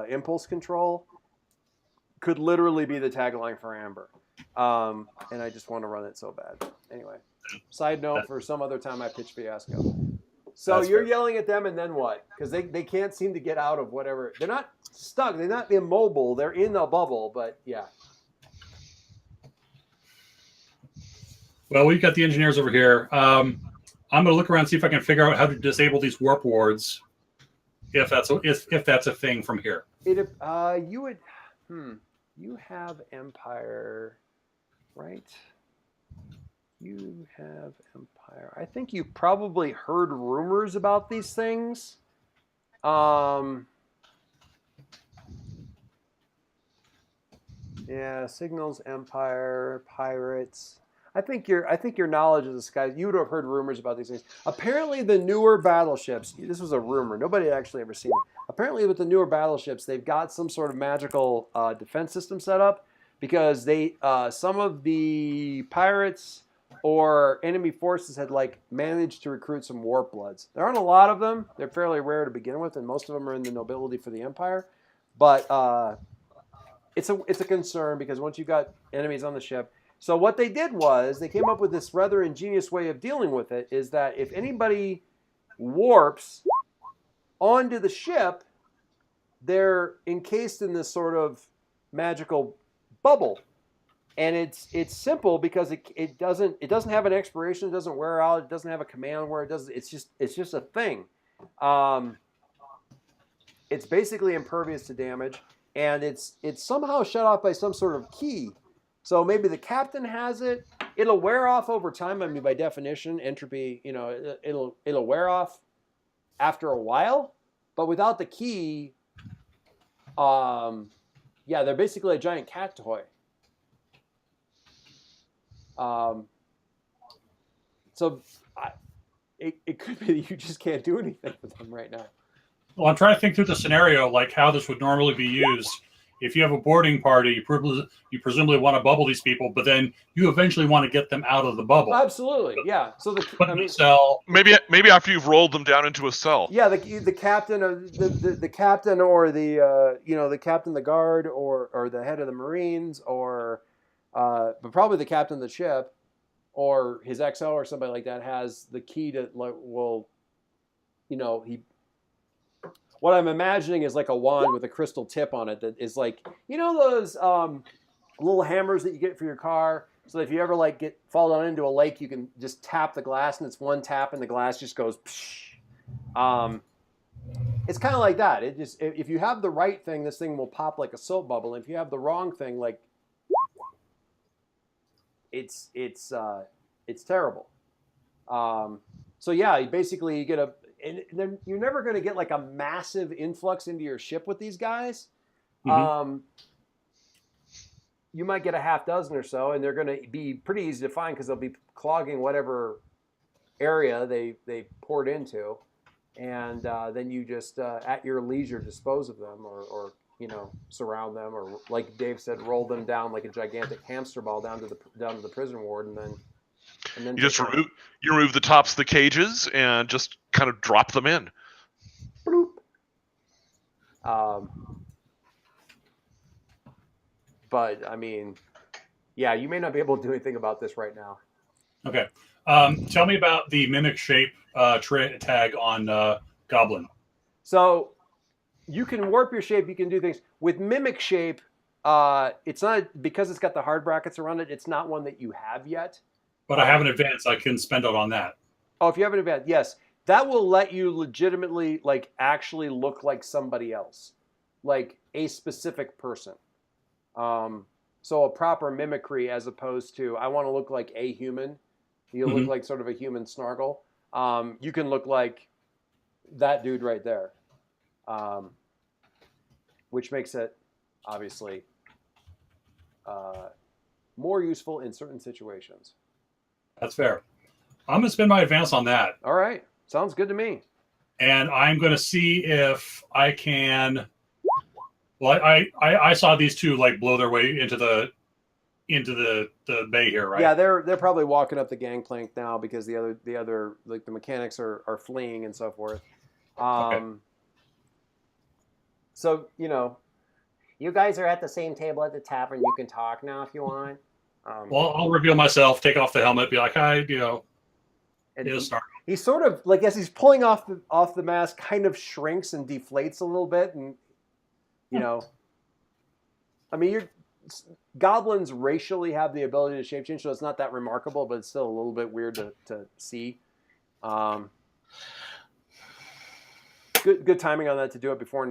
impulse control could literally be the tagline for Amber. And I just want to run it so bad. Anyway, side note for some other time I pitch Fiasco. So That's you're fair. yelling at them, and then what? Because they can't seem to get out of whatever. They're not stuck. They're not immobile. They're in a bubble, but yeah. Well, we've got the engineers over here. I'm going to look around and see if I can figure out how to disable these warp wards, if that's a thing from here. You would, you have Empire, right? You have Empire. I think you probably heard rumors about these things. Yeah, Signals, Empire, Pirates. I think your knowledge of the skies. You would have heard rumors about these things. Apparently, the newer battleships. This was a rumor. Nobody had actually ever seen it. Apparently, with the newer battleships, they've got some sort of magical defense system set up because some of the pirates or enemy forces had like managed to recruit some warp bloods. There aren't a lot of them. They're fairly rare to begin with, and most of them are in the nobility for the Empire. But it's a concern because once you've got enemies on the ship. So what they did was they came up with this rather ingenious way of dealing with it, is that if anybody warps onto the ship, they're encased in this sort of magical bubble. And it's simple because it doesn't have an expiration, it doesn't wear out, it doesn't have a command word, it's just a thing. It's basically impervious to damage, and it's somehow shut off by some sort of key. So maybe the captain has it. It'll wear off over time. I mean, by definition, entropy, it'll wear off after a while. But without the key, they're basically a giant cat toy. It could be that you just can't do anything with them right now. Well, I'm trying to think through the scenario, like how this would normally be used. If you have a boarding party, you presumably want to bubble these people, but then you eventually want to get them out of the bubble. Absolutely, yeah. So maybe after you've rolled them down into a cell. Yeah, the captain or the captain or the captain of the guard or the head of the Marines but probably the captain of the ship or his XO or somebody like that has the key to What I'm imagining is like a wand with a crystal tip on it that is like, those little hammers that you get for your car. So that if you ever fall down into a lake, you can just tap the glass and it's one tap and the glass just goes. Psh. It's kind of like that. It just if you have the right thing, this thing will pop like a soap bubble. If you have the wrong thing, it's terrible. So yeah, basically you get and then you're never going to get like a massive influx into your ship with these guys. Mm-hmm. You might get a half dozen or so, and they're going to be pretty easy to find because they'll be clogging whatever area they poured into, and then you just at your leisure dispose of them, or surround them, or like Dave said, roll them down like a gigantic hamster ball down to the prison ward, and then you just remove the tops of the cages and just kind of drop them in. Bloop. But I mean, yeah, you may not be able to do anything about this right now. Okay. Tell me about the mimic shape tag on Goblin. So you can warp your shape. You can do things with mimic shape. It's not because it's got the hard brackets around it. It's not one that you have yet. But I have an advance. I can spend it on that. Oh, if you have an advance, yes. That will let you legitimately, actually look like somebody else. Like a specific person. So a proper mimicry as opposed to, I want to look like a human. You look like sort of a human snargle. You can look like that dude right there. Which makes it, obviously, more useful in certain situations. That's fair. I'm going to spend my advance on that. All right. Sounds good to me. And I'm going to see if I can... Well, I saw these two blow their way into the into the bay here, right? Yeah, they're probably walking up the gangplank now because the other like the mechanics are fleeing and so forth. Okay. So you guys are at the same table at the tavern. You can talk now if you want. Well, I'll reveal myself, take off the helmet, be like, "Hi, and it'll start." he sort of like as he's pulling off the mask, kind of shrinks and deflates a little bit, and I mean, goblins racially have the ability to shape change, so it's not that remarkable, but it's still a little bit weird to see. Good timing on that to do it before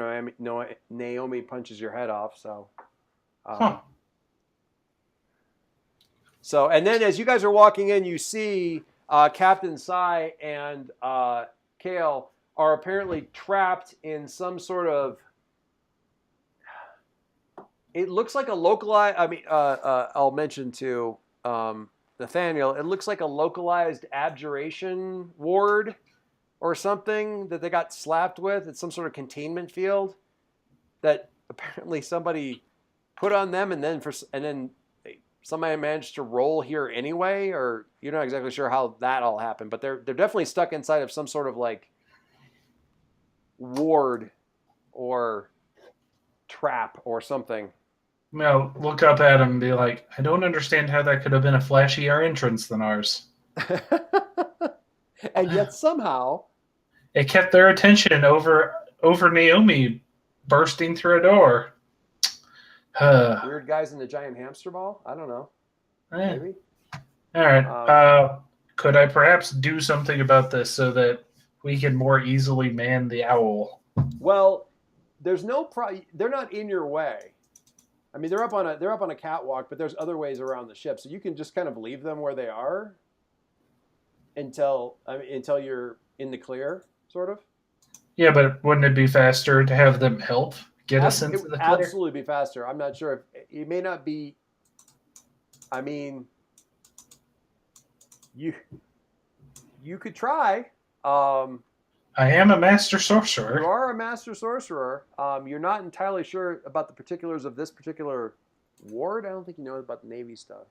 Naomi punches your head off. So, so and then as you guys are walking in, you see Captain Sai and Kale are apparently trapped in some sort of. It looks like a localized. I mean, I'll mention to Nathaniel. It looks like a localized abjuration ward or something that they got slapped with. It's some sort of containment field that apparently somebody put on them, and then somebody managed to roll here anyway. Or you're not exactly sure how that all happened, but they're definitely stuck inside of some sort of like ward or trap or something. I'll look up at him and be like, I don't understand how that could have been a flashier entrance than ours. And yet somehow it kept their attention over Naomi bursting through a door. Weird guys in the giant hamster ball? I don't know. Maybe. All right. Could I perhaps do something about this so that we can more easily man the owl? Well, there's no they're not in your way. I mean, they're up on a catwalk, but there's other ways around the ship, so you can just kind of leave them where they are until you're in the clear, sort of. Yeah, but wouldn't it be faster to have them help get us into the clear? Absolutely be faster. I'm not sure if it may not be. I mean, you could try. I am a master sorcerer. You are a master sorcerer. You're not entirely sure about the particulars of this particular ward. I don't think you know about the Navy stuff.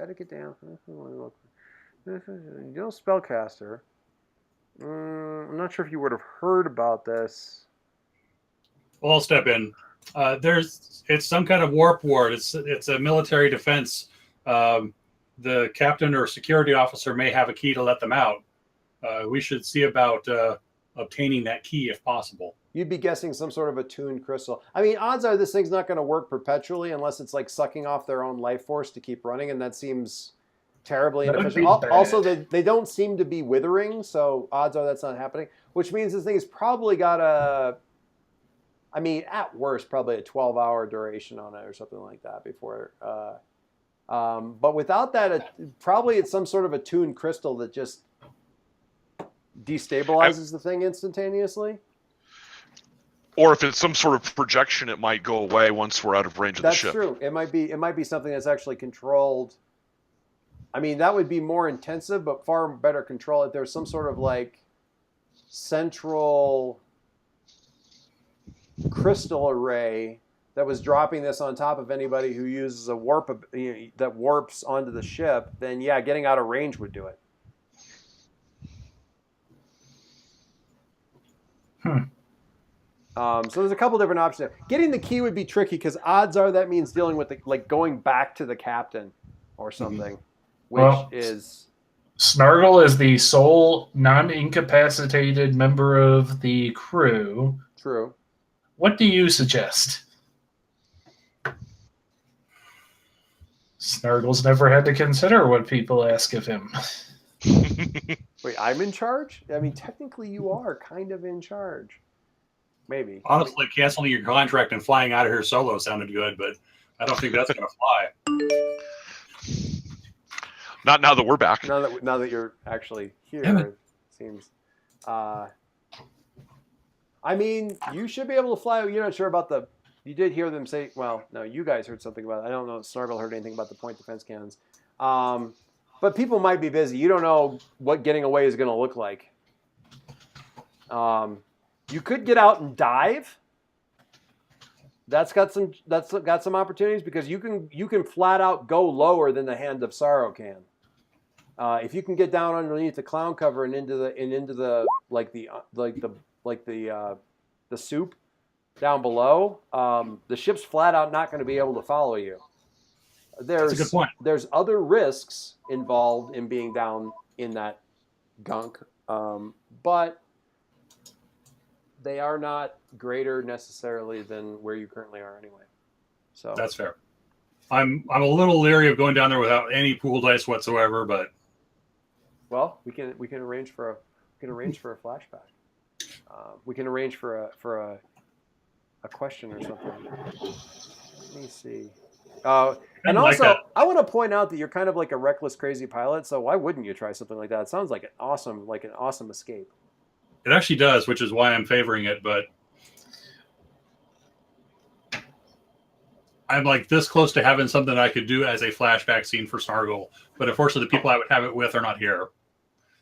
Etiquette down. You know, spellcaster. I'm not sure if you would have heard about this. Well, I'll step in. It's some kind of warp ward. It's a military defense. The captain or security officer may have a key to let them out. We should see about obtaining that key if possible. You'd be guessing some sort of attuned crystal. I mean, odds are this thing's not going to work perpetually unless it's like sucking off their own life force to keep running, and that seems terribly inefficient. Also, they don't seem to be withering, so odds are that's not happening, which means this thing has probably got I mean, at worst, probably a 12-hour duration on it or something like that before. But without that, probably it's some sort of attuned crystal that just destabilizes the thing instantaneously. Or if it's some sort of projection, it might go away once we're out of range of the ship. That's true. It might be something that's actually controlled. I mean, that would be more intensive, but far better control. If there's some sort of like central crystal array that was dropping this on top of anybody who uses a warp that warps onto the ship, then yeah, getting out of range would do it. So there's a couple different options. Getting the key would be tricky because odds are that means dealing with going back to the captain or something, which is. Snargle is the sole non-incapacitated member of the crew. True. What do you suggest? Snargle's never had to consider what people ask of him. Wait, I'm in charge? I mean, technically you are kind of in charge. Maybe. Honestly, canceling your contract and flying out of here solo sounded good, but I don't think that's going to fly. Not now that we're back. Now that you're actually here, it seems. I mean, you should be able to fly. You're not sure about the. You did hear them say. Well, no, you guys heard something about it. I don't know if Snargle heard anything about the point defense cannons. But people might be busy. You don't know what getting away is going to look like. You could get out and dive. That's got some opportunities because you can flat out go lower than the Hand of Sorrow can. If you can get down underneath the clown cover and into the soup down below, the ship's flat out not going to be able to follow you. That's a good point. There's other risks involved in being down in that gunk, but they are not greater necessarily than where you currently are anyway. So that's fair. I'm a little leery of going down there without any pooled ice whatsoever, but well, we can arrange for a flashback. We can arrange for a question or something. Let me see. And also, I want to point out that you're kind of like a reckless, crazy pilot. So why wouldn't you try something like that? It sounds like an awesome escape. It actually does, which is why I'm favoring it. But I'm like this close to having something I could do as a flashback scene for Snargle. But unfortunately, the people I would have it with are not here.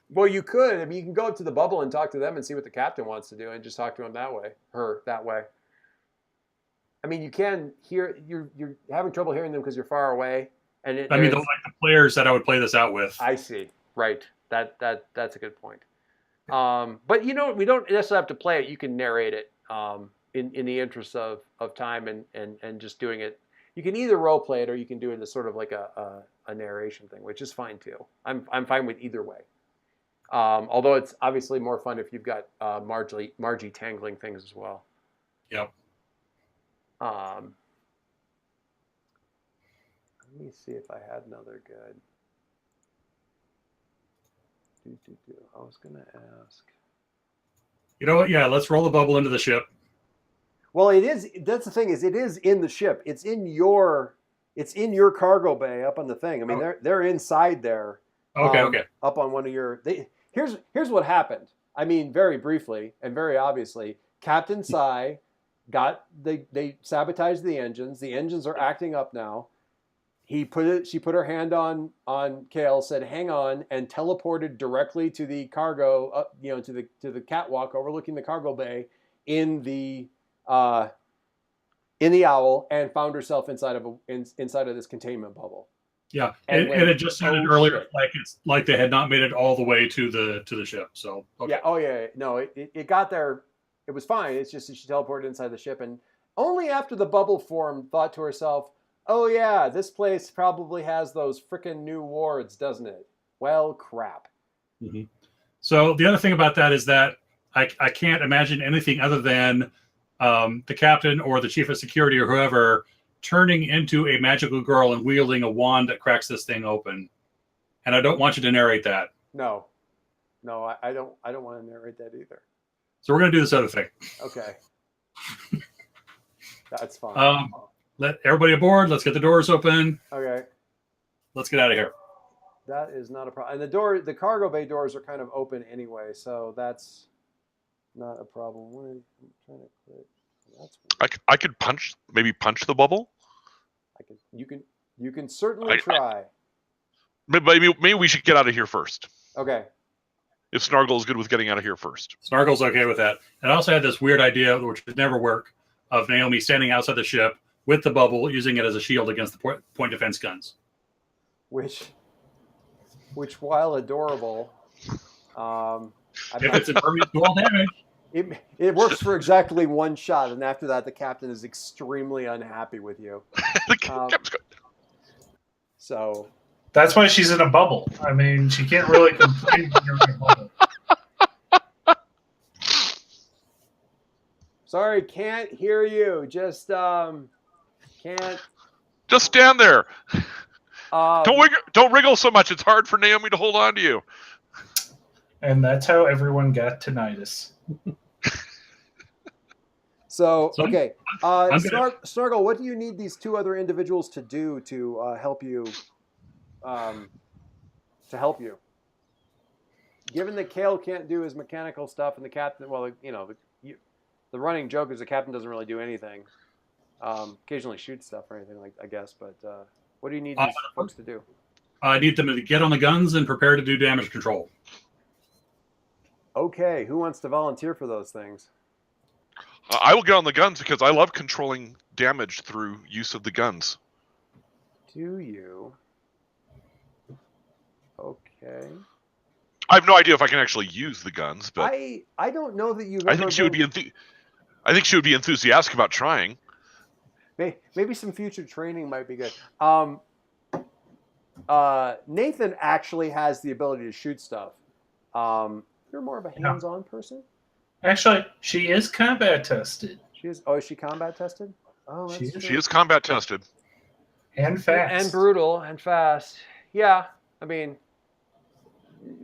Well, you could. I mean, you can go up to the bubble and talk to them and see what the captain wants to do, and just talk to him that way, her that way. I mean, you can hear you're having trouble hearing them because you're far away, and I mean, the players that I would play this out with. I see. Right. That's a good point. But we don't necessarily have to play it. You can narrate it in the interest of time and just doing it. You can either role play it or you can do it as sort of like a narration thing, which is fine too. I'm fine with either way. Although it's obviously more fun if you've got Margie tangling things as well. Yep. Let me see if I had another good. I was going to ask. You know what? Yeah, let's roll the bubble into the ship. Well, it is. That's the thing is, it is in the ship. It's in your cargo bay up on the thing. I mean, they're inside there. Okay. Up on one of your. Here's what happened. I mean, very briefly and very obviously, Captain Sai they sabotaged the engines. The engines are acting up now. She put her hand on Kale, said, "Hang on," and teleported directly to the cargo, to the catwalk overlooking the cargo bay in the Owl, and found herself inside of this containment bubble. Yeah, and it just sounded earlier like they had not made it all the way to the ship. So okay. Yeah, yeah. No, it got there. It was fine. It's just that she teleported inside the ship, and only after the bubble formed, thought to herself, "Oh yeah, this place probably has those frickin' new wards, doesn't it? Well, crap." Mm-hmm. So the other thing about that is that I can't imagine anything other than the captain or the chief of security or whoever turning into a magical girl and wielding a wand that cracks this thing open. And I don't want you to narrate that. No, I don't want to narrate that either. So we're going to do this other thing. Okay. That's fine. Let everybody aboard. Let's get the doors open. Okay. Let's get out of here. That is not a problem. And the cargo bay doors are kind of open anyway, so that's not a problem. I'm trying to click. That's I could punch the bubble. You can certainly try. Maybe we should get out of here first. Okay. If Snargle is good with getting out of here first. Snargle's okay with that. And I also had this weird idea, which would never work, of Naomi standing outside the ship with the bubble, using it as a shield against the point defense guns. Which while adorable, if it's impervious to all damage, it works for exactly one shot, and after that, the captain is extremely unhappy with you. So that's why she's in a bubble. I mean, she can't really complain when you're in a bubble. Sorry, can't hear you. Just can't. Just stand there. Don't wriggle so much. It's hard for Naomi to hold on to you. And that's how everyone got tinnitus. So okay, Snargle, what do you need these two other individuals to do to help you? Given that Kale can't do his mechanical stuff, and the captain, well, the running joke is the captain doesn't really do anything. Occasionally shoot stuff or anything like, I guess. But what do you need these folks to do? I need them to get on the guns and prepare to do damage control. Okay, who wants to volunteer for those things? I will get on the guns because I love controlling damage through use of the guns. Do you? Okay. I have no idea if I can actually use the guns, but I don't know that you've I ever think she would been- be. I think she would be enthusiastic about trying. Maybe some future training might be good. Nathan actually has the ability to shoot stuff. You're more of a hands-on person. Actually, she is combat tested. She is. Oh, is she combat tested? Oh, that's true. She is combat tested. And fast. And brutal and fast. Yeah, I mean,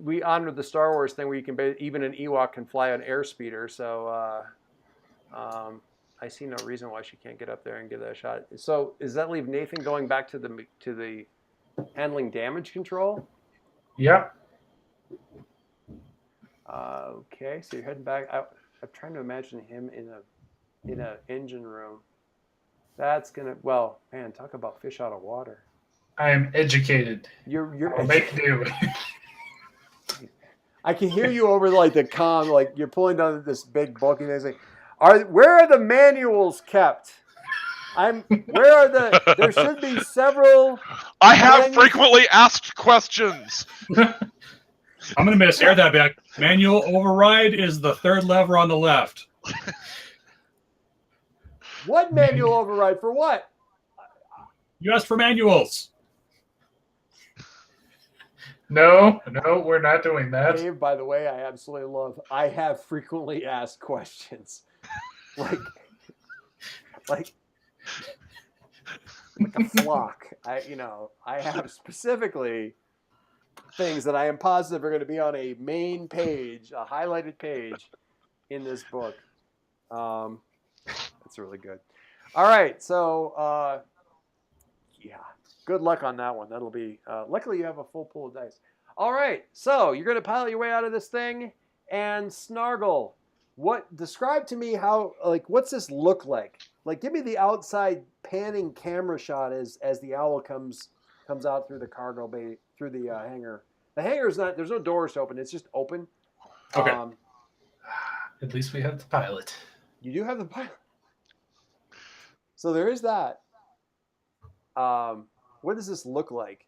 we honored the Star Wars thing where you can even an Ewok can fly an air speeder. So I see no reason why she can't get up there and give that a shot. So does that leave Nathan going back to the handling damage control? Yep. Okay, so you're heading back. I'm trying to imagine him in a engine room. That's gonna, well, man, talk about fish out of water. I am educated. You're I'll make do. I can hear you over like the comm, like you're pulling down this big bulky thing. Like, where are the manuals kept? There should be several. I have frequently asked questions. I'm going to mishear that back. Manual override is the third lever on the left. What manual override for what? You asked for manuals. No, we're not doing that. Dave, by the way, I absolutely love. I have frequently asked questions, like a flock. I have specifically things that I am positive are going to be on a main page, a highlighted page in this book. That's really good. All right, so yeah, good luck on that one. That'll be. Luckily, you have a full pool of dice. All right, so you're going to pilot your way out of this thing, and Snargle, describe to me how, like, what's this look like? Like, give me the outside panning camera shot as the owl comes out through the cargo bay, through the hangar. The hangar's not, there's no doors to open, it's just open. Okay. At least we have the pilot. You do have the pilot. So there is that. What does this look like?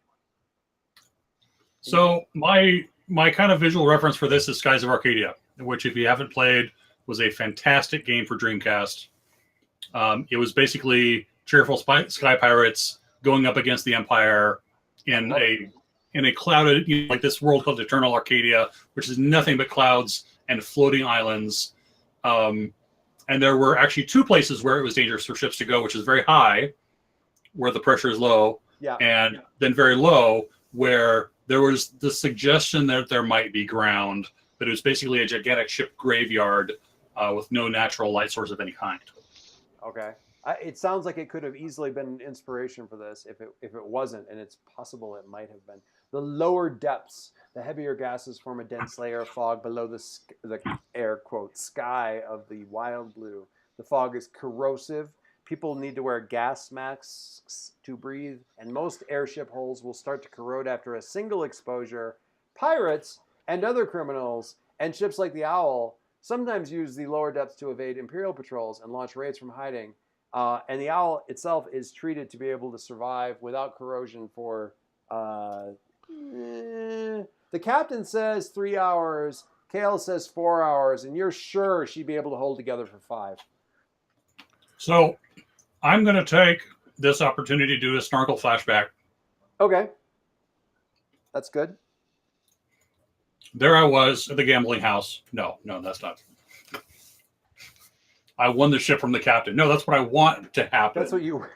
So my kind of visual reference for this is Skies of Arcadia, which, if you haven't played, was a fantastic game for Dreamcast. It was basically cheerful sky pirates going up against the Empire in a clouded, like this world called Eternal Arcadia, which is nothing but clouds and floating islands. And there were actually two places where it was dangerous for ships to go, which is very high, where the pressure is low, and then very low, where there was the suggestion that there might be ground, but it was basically a gigantic ship graveyard with no natural light source of any kind. Okay. It sounds like it could have easily been an inspiration for this if it wasn't, and it's possible it might have been. The lower depths, the heavier gases form a dense layer of fog below the air quote sky of the wild blue. The fog is corrosive. People need to wear gas masks to breathe, and most airship hulls will start to corrode after a single exposure. Pirates and other criminals and ships like the Owl sometimes use the lower depths to evade Imperial patrols and launch raids from hiding. And the Owl itself is treated to be able to survive without corrosion for... the captain says 3 hours, Kale says 4 hours, and you're sure she'd be able to hold together for 5. So I'm going to take this opportunity to do a Snargle flashback. Okay. That's good. There I was at the gambling house. No, that's not. I won the ship from the captain. No, that's what I want to happen. That's what you were.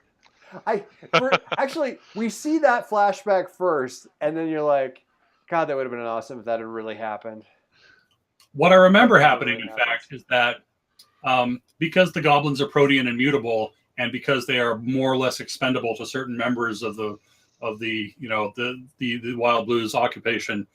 Actually, we see that flashback first, and then you're like, God, that would have been awesome if that had really happened. What I remember happening, in fact, is that because the goblins are protean and mutable, and because they are more or less expendable to certain members of the Wild Blues occupation,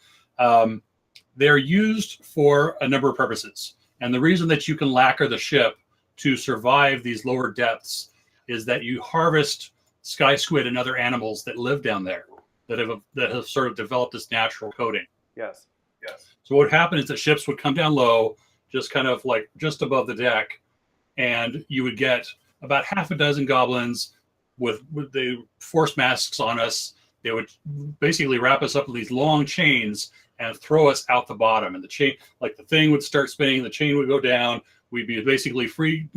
they're used for a number of purposes. And the reason that you can lacquer the ship to survive these lower depths is that you harvest sky squid and other animals that live down there that have sort of developed this natural coating. Yes. So what would happen is that ships would come down low, just kind of like just above the deck, and you would get about half a dozen goblins with the force masks on us. They would basically wrap us up with these long chains and throw us out the bottom. And the chain, like the thing would start spinning, the chain would go down. We'd be basically free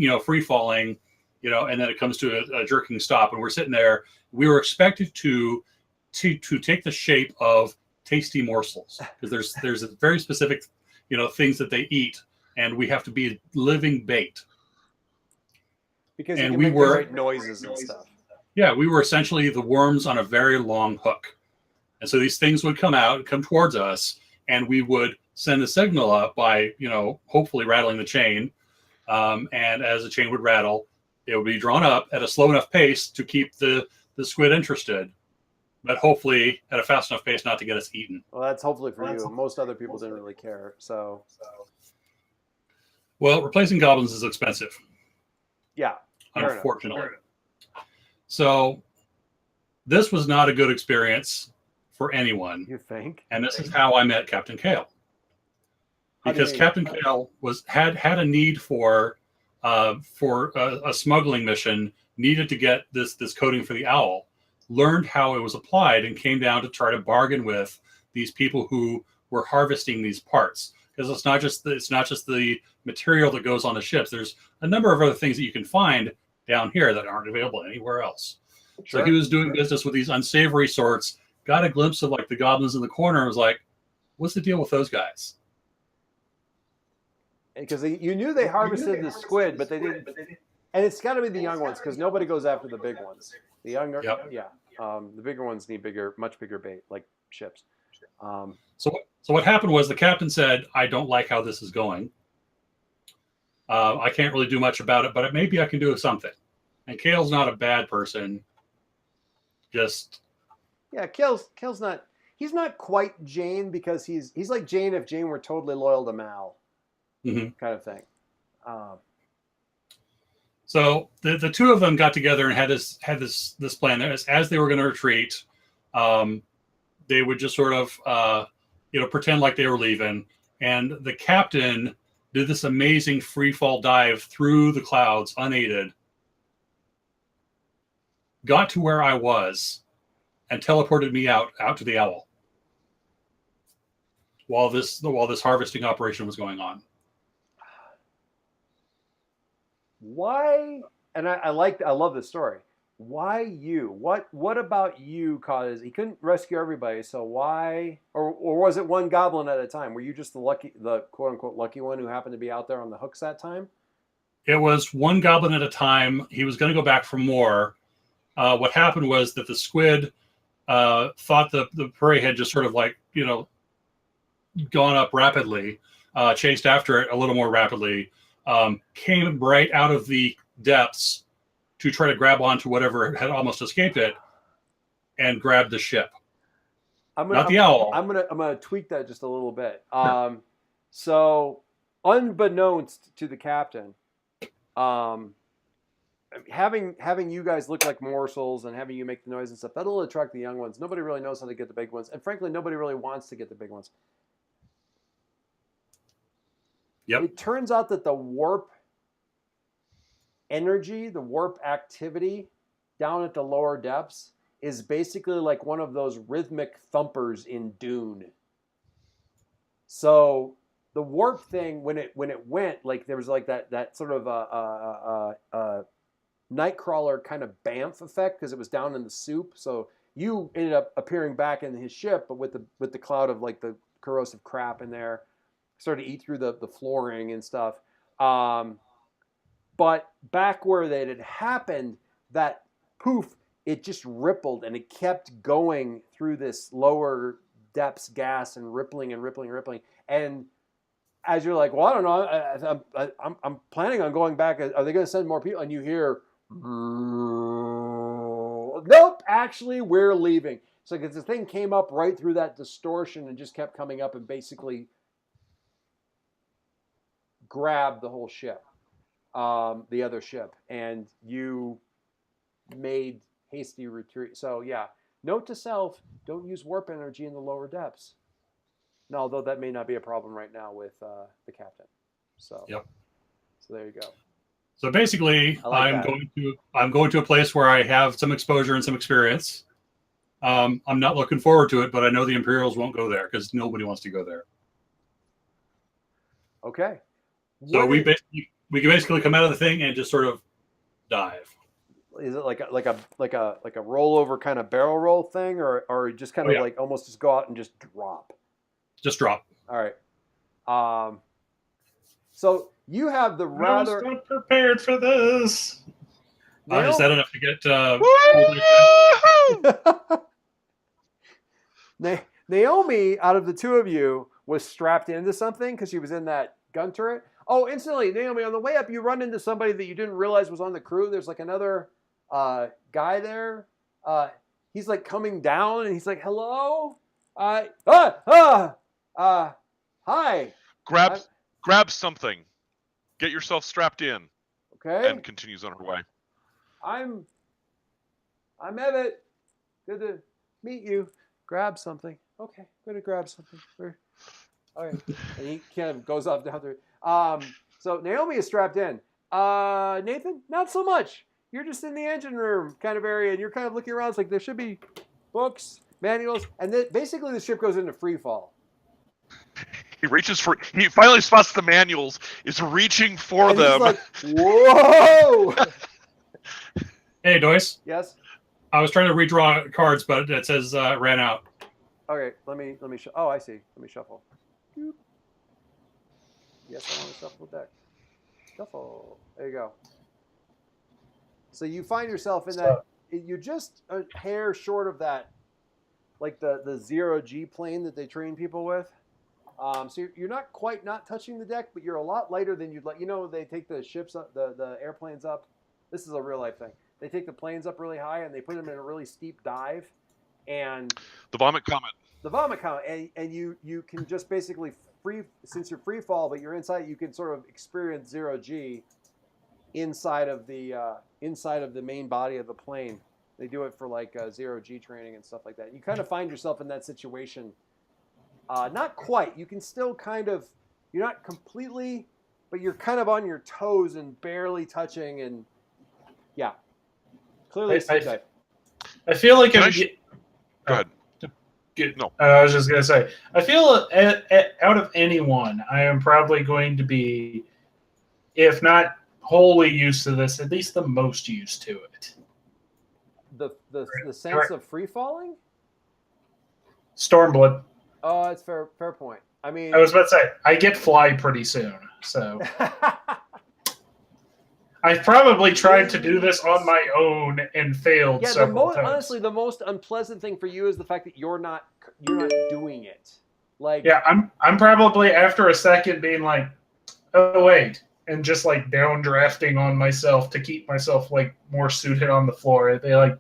falling, and then it comes to a jerking stop. And we're sitting there. We were expected to take the shape of tasty morsels, because there's a very specific, things that they eat, and we have to be living bait. Because you can make the right noises and stuff. Yeah, we were essentially the worms on a very long hook. And so these things would come towards us, and we would send a signal up by, hopefully rattling the chain. And as the chain would rattle, it would be drawn up at a slow enough pace to keep the squid interested, but hopefully at a fast enough pace not to get us eaten. Well, that's hopefully for you. Most other people didn't really care. So, well, replacing goblins is expensive. Yeah. Unfortunately. So this was not a good experience for anyone. You think? And this is how I met Captain Kale. Because Captain Kale had a need for a smuggling mission, needed to get this coating for the owl, learned how it was applied, and came down to try to bargain with these people who were harvesting these parts. Because it's not just the material that goes on the ships. There's a number of other things that you can find down here that aren't available anywhere else. Sure. So he was doing business with these unsavory sorts, got a glimpse of like the goblins in the corner, and was like, what's the deal with those guys? Because you knew they harvested the squid, but they didn't. And it's got to be the young ones, because nobody goes after the big ones. The younger, the bigger ones need much bigger bait, like ships. So what happened was the captain said, I don't like how this is going. I can't really do much about it, but maybe I can do something. And Kale's not a bad person. Kale's not. He's not quite Jane, because he's like Jane if Jane were totally loyal to Mal, kind of thing. So the two of them got together and had this plan. As they were going to retreat, they would just sort of pretend like they were leaving, and the captain did this amazing free fall dive through the clouds unaided, got to where I was, and teleported me out to the owl while this harvesting operation was going on. Why? And I love this story. Why you? What about you caused he couldn't rescue everybody? So why? Or was it one goblin at a time? Were you just the quote unquote lucky one who happened to be out there on the hooks that time? It was one goblin at a time. He was going to go back for more. What happened was that the squid thought the prey had just sort of gone up rapidly, chased after it a little more rapidly, came right out of the depths to try to grab onto whatever had almost escaped it, and grab the ship. Not the owl. I'm gonna tweak that just a little bit. So, unbeknownst to the captain, having you guys look like morsels and having you make the noise and stuff, that'll attract the young ones. Nobody really knows how to get the big ones, and frankly, nobody really wants to get the big ones. Yep. It turns out that the warp energy, the warp activity down at the lower depths is basically like one of those rhythmic thumpers in Dune. So the warp thing, when it went, like there was like that sort of Nightcrawler kind of Bamf effect, because it was down in the soup. So you ended up appearing back in his ship, but with the cloud of like the corrosive crap in there, started to eat through the flooring and stuff. But back where that had happened, that poof, it just rippled, and it kept going through this lower depths gas and rippling and rippling and rippling. And as you're like, well, I don't know, I'm planning on going back. Are they going to send more people? And you hear, nope, actually, we're leaving. So because the thing came up right through that distortion and just kept coming up and basically grabbed the whole ship. The other ship, and you made hasty retreat. So yeah, note to self, don't use warp energy in the lower depths. No, although that may not be a problem right now with the captain. So, yep. So there you go. So basically, I like I'm going to a place where I have some exposure and some experience. I'm not looking forward to it, but I know the Imperials won't go there because nobody wants to go there. Okay. So What we can basically come out of the thing and just sort of dive. is it like a rollover kind of barrel roll thing, or just kind of like almost just go out and just drop? Just drop. All right. So you have the rather. I was not prepared for this. Is that enough to get? Naomi, out of the two of you, was strapped into something because she was in that gun turret. Oh, instantly, Naomi, on the way up, you run into somebody that you didn't realize was on the crew. There's like another guy there. He's like coming down, and he's like, "Hello, hi." Grab something. Get yourself strapped in. Okay. And continues on her way. I'm Evitt. Good to meet you. Grab something. Okay, gonna grab something. All right. And he kind of goes off down there. So Naomi is strapped in. Nathan, not so much. You're just in the engine room kind of area, and you're kind of looking around. It's like there should be books, manuals, and then basically the ship goes into free fall. He finally spots the manuals, is reaching for and them. He's like, whoa! Hey, Doyce. Yes. I was trying to redraw cards, but it says ran out. Okay, let me. Oh, I see. Let me shuffle. Boop. Yes, I want to shuffle the deck. Shuffle. There you go. So you find yourself in that. You're just a hair short of that, like the 0G plane that they train people with. So you're not quite not touching the deck, but you're a lot lighter than you'd like. You know, they take the ships up, the airplanes up. This is a real life thing. They take the planes up really high and they put them in a really steep dive, and The vomit comet. And you can just basically since you're free fall, but you're inside, you can sort of experience 0G inside of the main body of the plane. They do it for like 0G training and stuff like that. You kind of find yourself in that situation. Not quite. You can still kind of, you're not completely, but you're kind of on your toes and barely touching, and yeah, clearly. I feel like Go ahead. No. I was just gonna say, I feel out of anyone, I am probably going to be, if not wholly used to this, at least the most used to it. The sense of free falling. Stormblood. Oh, that's fair point. I mean, I was about to say, I get fly pretty soon, so I've probably tried to do this on my own and failed several times. Honestly, the most unpleasant thing for you is the fact that you're not doing it. Like, yeah, I'm probably after a second being like, oh wait, and just like downdrafting on myself to keep myself like more suited on the floor. I'd be like,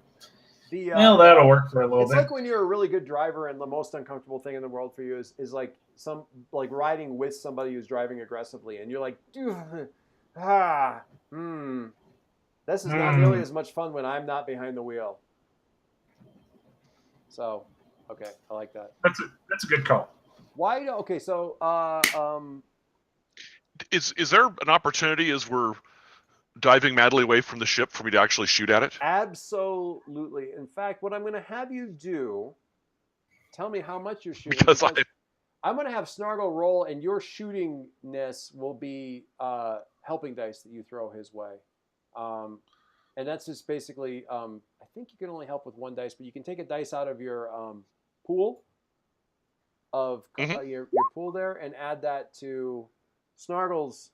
well, that'll work for a little bit. It's like when you're a really good driver and the most uncomfortable thing in the world for you is like riding with somebody who's driving aggressively, and you're like, dude, this is not nearly as much fun when I'm not behind the wheel. So, okay, I like that. That's a good call. Why? Okay, so Is there an opportunity as we're diving madly away from the ship for me to actually shoot at it? Absolutely. In fact, what I'm going to have you do, tell me how much you're shooting. Because I'm going to have Snargle roll, and your shootingness will be helping dice that you throw his way. And that's just basically, I think you can only help with one dice, but you can take a dice out of your pool of your pool there and add that to Snargle's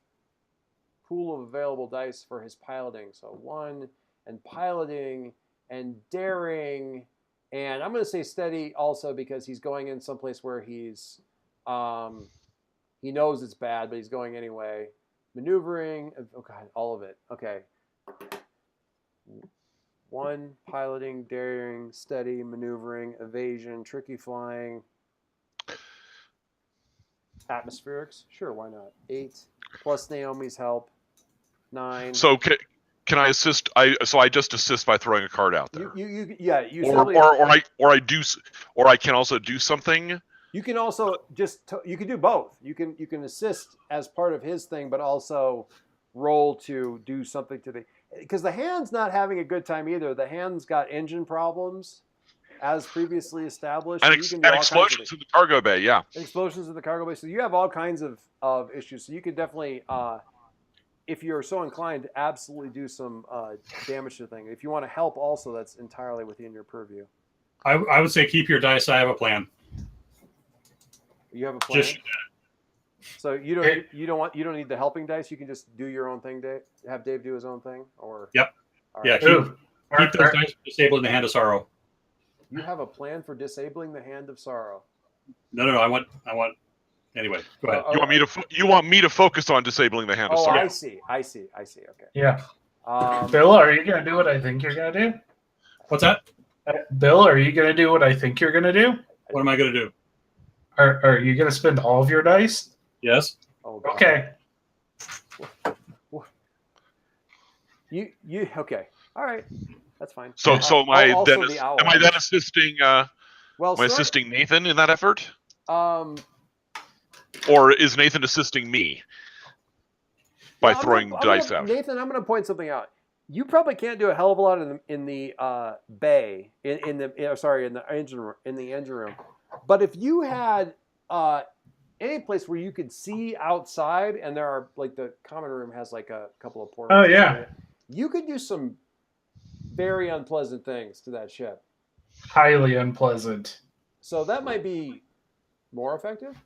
pool of available dice for his piloting. So 1, and piloting and daring, and I'm going to say steady also because he's going in someplace where he's he knows it's bad, but he's going anyway. Maneuvering, oh god, all of it. Okay. 1, piloting, daring, steady, maneuvering, evasion, tricky flying, atmospherics. Sure, why not? 8 plus Naomi's help. 9. So can I assist? I just assist by throwing a card out there. Or I can also do something. You can also you can do both. You can assist as part of his thing, but also roll to do something to the, because the hand's not having a good time either. The hand's got engine problems, as previously established. And, So you can do and all kinds of explosions in the cargo bay. Yeah. explosions in the cargo bay. So you have all kinds of issues. So you could definitely, if you're so inclined, absolutely do some damage to the thing. If you want to help, also, that's entirely within your purview. I would say keep your dice. I have a plan. You have a plan. Just So you don't need the helping dice. You can just do your own thing, Dave. Have Dave do his own thing, or Yep. All Yeah, right. keep those dice disabling the hand of sorrow. You have a plan for disabling the hand of sorrow. No. I want. Anyway, go ahead. You want me to focus on disabling the hand of Oh, sorrow? I see. Okay. Yeah. Um, Bill, are you going to do what I think you're going to do? What's that? Bill, are you going to do what I think you're going to do? What am I going to do? Are you going to spend all of your dice? Yes. oh, God. Okay. You okay? All right, that's fine. So am I also then? the owl. Am I then assisting? Well, Am I sort- assisting Nathan in that effort, Um, or is Nathan assisting me by well, throwing dice out? Nathan, I'm going to point something out. You probably can't do a hell of a lot in the bay in the engine room. But if you had any place where you could see outside, and there are like the common room has like a couple of portals. Oh, yeah. You could do some very unpleasant things to that ship. Highly unpleasant. So that might be more effective.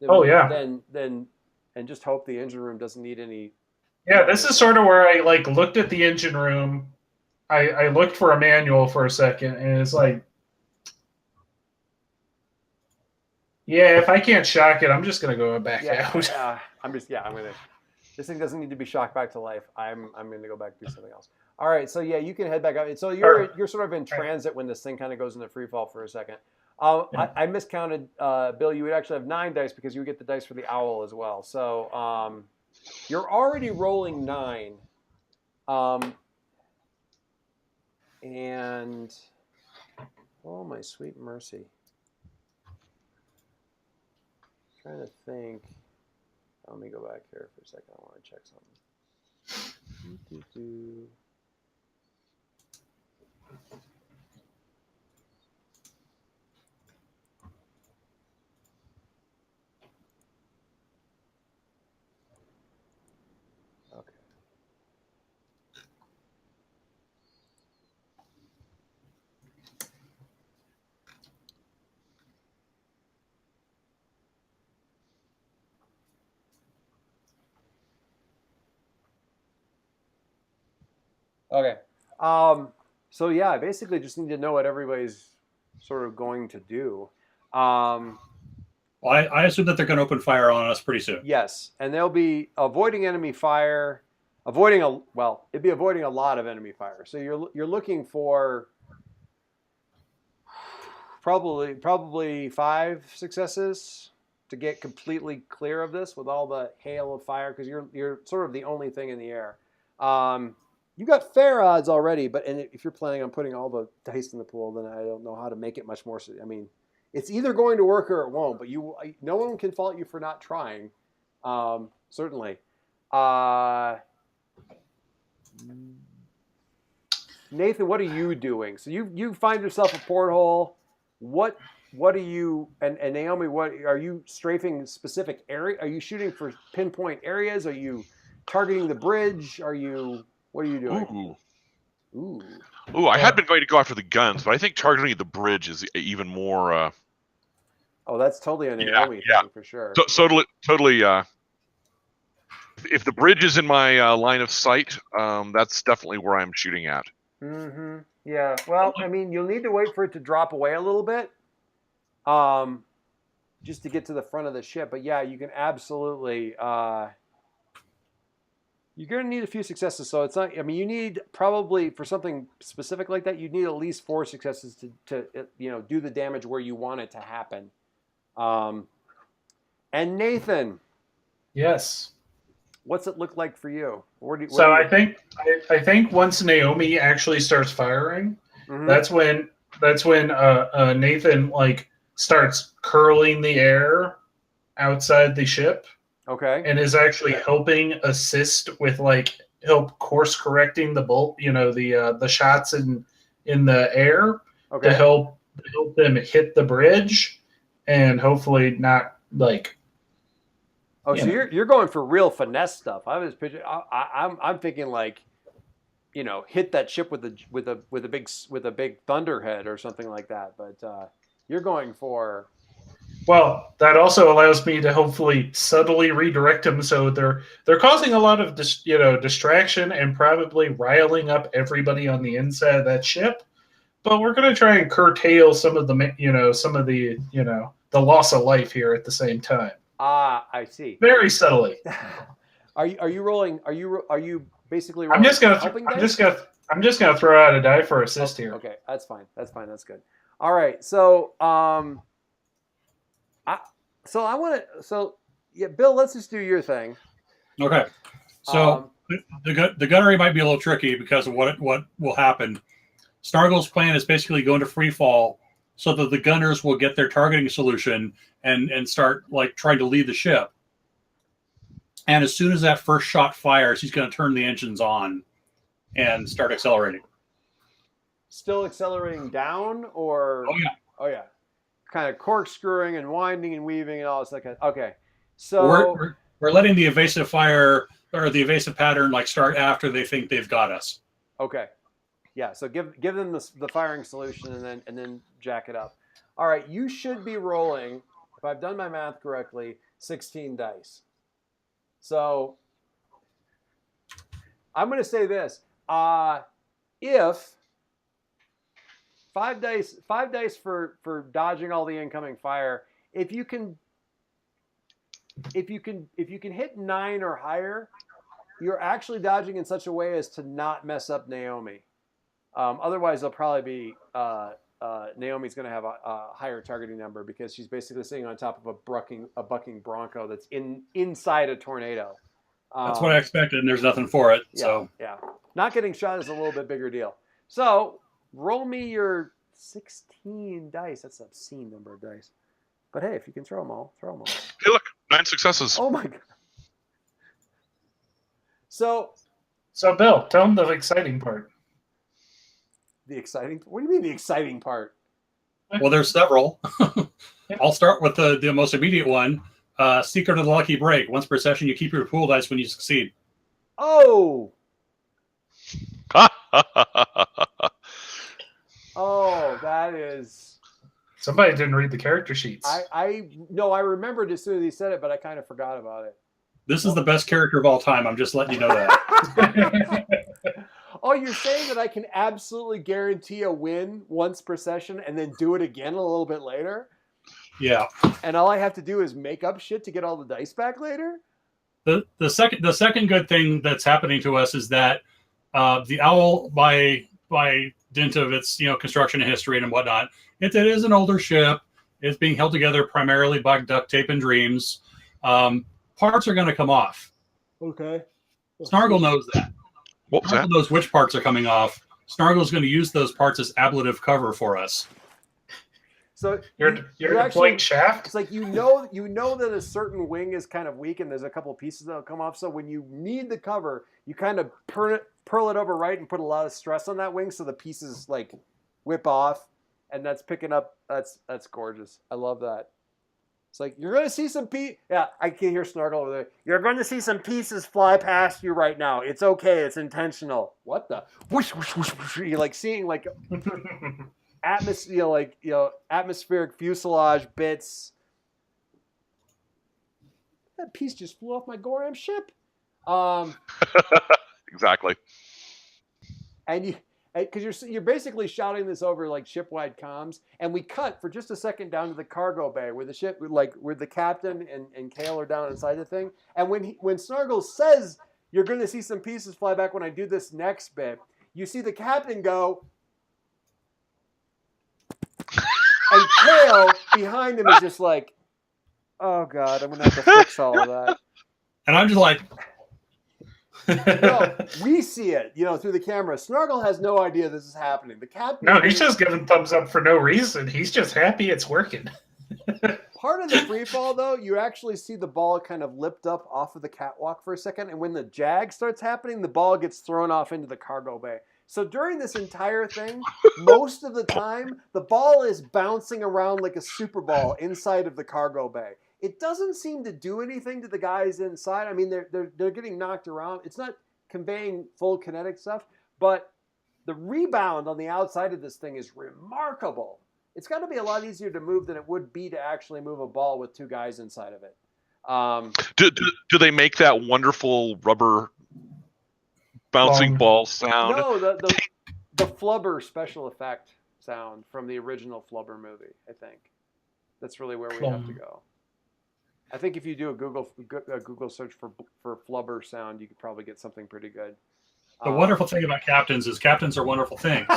Oh, yeah. Then and just hope the engine room doesn't need any. Yeah, this is sort of where I looked at the engine room. I looked for a manual for a second, and it's like, yeah, if I can't shock it, I'm just gonna go back out. I'm gonna. This thing doesn't need to be shocked back to life. I'm gonna go back and do something else. All right, so yeah, you can head back out. So you're sort of in transit when this thing kind of goes into free fall for a second. I miscounted, Bill. You would actually have 9 dice because you would get the dice for the owl as well. So you're already rolling 9, and oh my sweet mercy. Trying to think. Let me go back here for a second. I want to check something. Okay. Okay. So yeah, I basically just need to know what everybody's sort of going to do. Well, I assume that they're going to open fire on us pretty soon. Yes, and they'll be avoiding enemy fire, avoiding a lot of enemy fire. So you're looking for probably 5 successes to get completely clear of this with all the hail of fire, because you're sort of the only thing in the air. You got fair odds already, but if you're planning on putting all the dice in the pool, then I don't know how to make it much more. I mean, it's either going to work or it won't. But no one can fault you for not trying. Certainly. Nathan, what are you doing? So you find yourself a porthole. What are you and Naomi? What are you strafing specific area? Are you shooting for pinpoint areas? Are you targeting the bridge? What are you doing? Ooh, I had been going to go after the guns, but I think targeting the bridge is even more. Oh, that's totally a Naomi thing for sure. Totally. If the bridge is in my line of sight, that's definitely where I'm shooting at. Mm-hmm. Yeah. Well, I mean, you'll need to wait for it to drop away a little bit, just to get to the front of the ship. But yeah, you can absolutely. You're going to need a few successes, so it's not. I mean, you need probably for something specific like that, you need at least 4 successes to do the damage where you want it to happen. And Nathan, Yes. what's it look like for you? I think once Naomi actually starts firing, mm-hmm. that's when Nathan starts curling the air outside the ship Okay. and is actually helping assist with like help course correcting the bolt, the shots in the air Okay. to help them hit the bridge and hopefully not like. Oh, so you're going for real finesse stuff. I was picturing. I'm thinking like, hit that ship with a big thunderhead or something like that. But you're going for. Well, that also allows me to hopefully subtly redirect them, so they're causing a lot of distraction and probably riling up everybody on the inside of that ship. But we're going to try and curtail some of the the loss of life here at the same time. Ah, I see. Very subtly. Are you rolling? Are you basically rolling? I'm just gonna throw out a die for assist here. Okay, that's fine. That's good. All right, so Bill, let's just do your thing. Okay. So the gunnery might be a little tricky because of what will happen. Snargle's plan is basically going to free fall so that the gunners will get their targeting solution and start like trying to lead the ship. And as soon as that first shot fires, he's going to turn the engines on and start accelerating. Still accelerating down, or oh yeah, kind of corkscrewing and winding and weaving and all this like that. Okay, so we're letting the evasive fire or the evasive pattern like start after they think they've got us. Okay, yeah. So give them the firing solution and then jack it up. All right, you should be rolling, if I've done my math correctly, 16 dice. So I'm going to say this: if 5 dice for dodging all the incoming fire, if you can hit 9 or higher, you're actually dodging in such a way as to not mess up Naomi. Otherwise, they'll probably be Naomi's going to have a higher targeting number because she's basically sitting on top of a bucking bronco that's inside a tornado. That's what I expected, and there's nothing for it. Yeah. Not getting shot is a little bit bigger deal. So roll me your 16 dice. That's an obscene number of dice. But hey, if you can throw them all, throw them all. Hey, look, 9 successes. Oh my god. So Bill, tell them the exciting part. What do you mean the exciting part? Well, there's several. I'll start with the most immediate one. Secret of the Lucky Break. Once per session, you keep your pool dice when you succeed. Oh! Oh, that is... Somebody didn't read the character sheets. I remembered as soon as he said it, but I kind of forgot about it. This is the best character of all time. I'm just letting you know that. Oh, you're saying that I can absolutely guarantee a win once per session and then do it again a little bit later? Yeah. And all I have to do is make up shit to get all the dice back later? The second good thing that's happening to us is that the owl, by dint of its construction and history and whatnot, it is an older ship. It's being held together primarily by duct tape and dreams. Parts are going to come off. Okay. Snargle knows that. What was Snargle that? knows which parts are coming off. Snargle is going to use those parts as ablative cover for us. So you're deploying shaft. It's like you know that a certain wing is kind of weak and there's a couple of pieces that'll come off. So when you need the cover, you kind of pearl it over right and put a lot of stress on that wing so the pieces like whip off, and that's picking up. That's gorgeous. I love that. It's like you're going to see some Yeah, I can hear Snargle over there. You're going to see some pieces fly past you right now. It's okay. It's intentional. What the? Whoosh, whoosh, whoosh, whoosh. You're like seeing like atmospheric fuselage bits. That piece just flew off my Goram ship. Exactly. And because you're basically shouting this over like ship-wide comms, and we cut for just a second down to the cargo bay where the ship, like where the captain and Kale are down inside the thing. And when Snargle says you're going to see some pieces fly back when I do this next bit, you see the captain go, and Kale behind him is just like, oh god, I'm going to have to fix all of that. And I'm just like. No, we see it, through the camera. Snargle has no idea this is happening. The captain. No, he's just giving thumbs up for no reason. He's just happy it's working. Part of the free fall, though, you actually see the ball kind of lift up off of the catwalk for a second, and when the jag starts happening, the ball gets thrown off into the cargo bay. So during this entire thing, most of the time, the ball is bouncing around like a super ball inside of the cargo bay. It doesn't seem to do anything to the guys inside. I mean, they're getting knocked around. It's not conveying full kinetic stuff, but the rebound on the outside of this thing is remarkable. It's got to be a lot easier to move than it would be to actually move a ball with two guys inside of it. Do they make that wonderful rubber bouncing ball sound? No, the flubber special effect sound from the original Flubber movie, I think. That's really where we have to go. I think if you do a Google search for flubber sound, you could probably get something pretty good. The wonderful thing about captains is captains are wonderful things.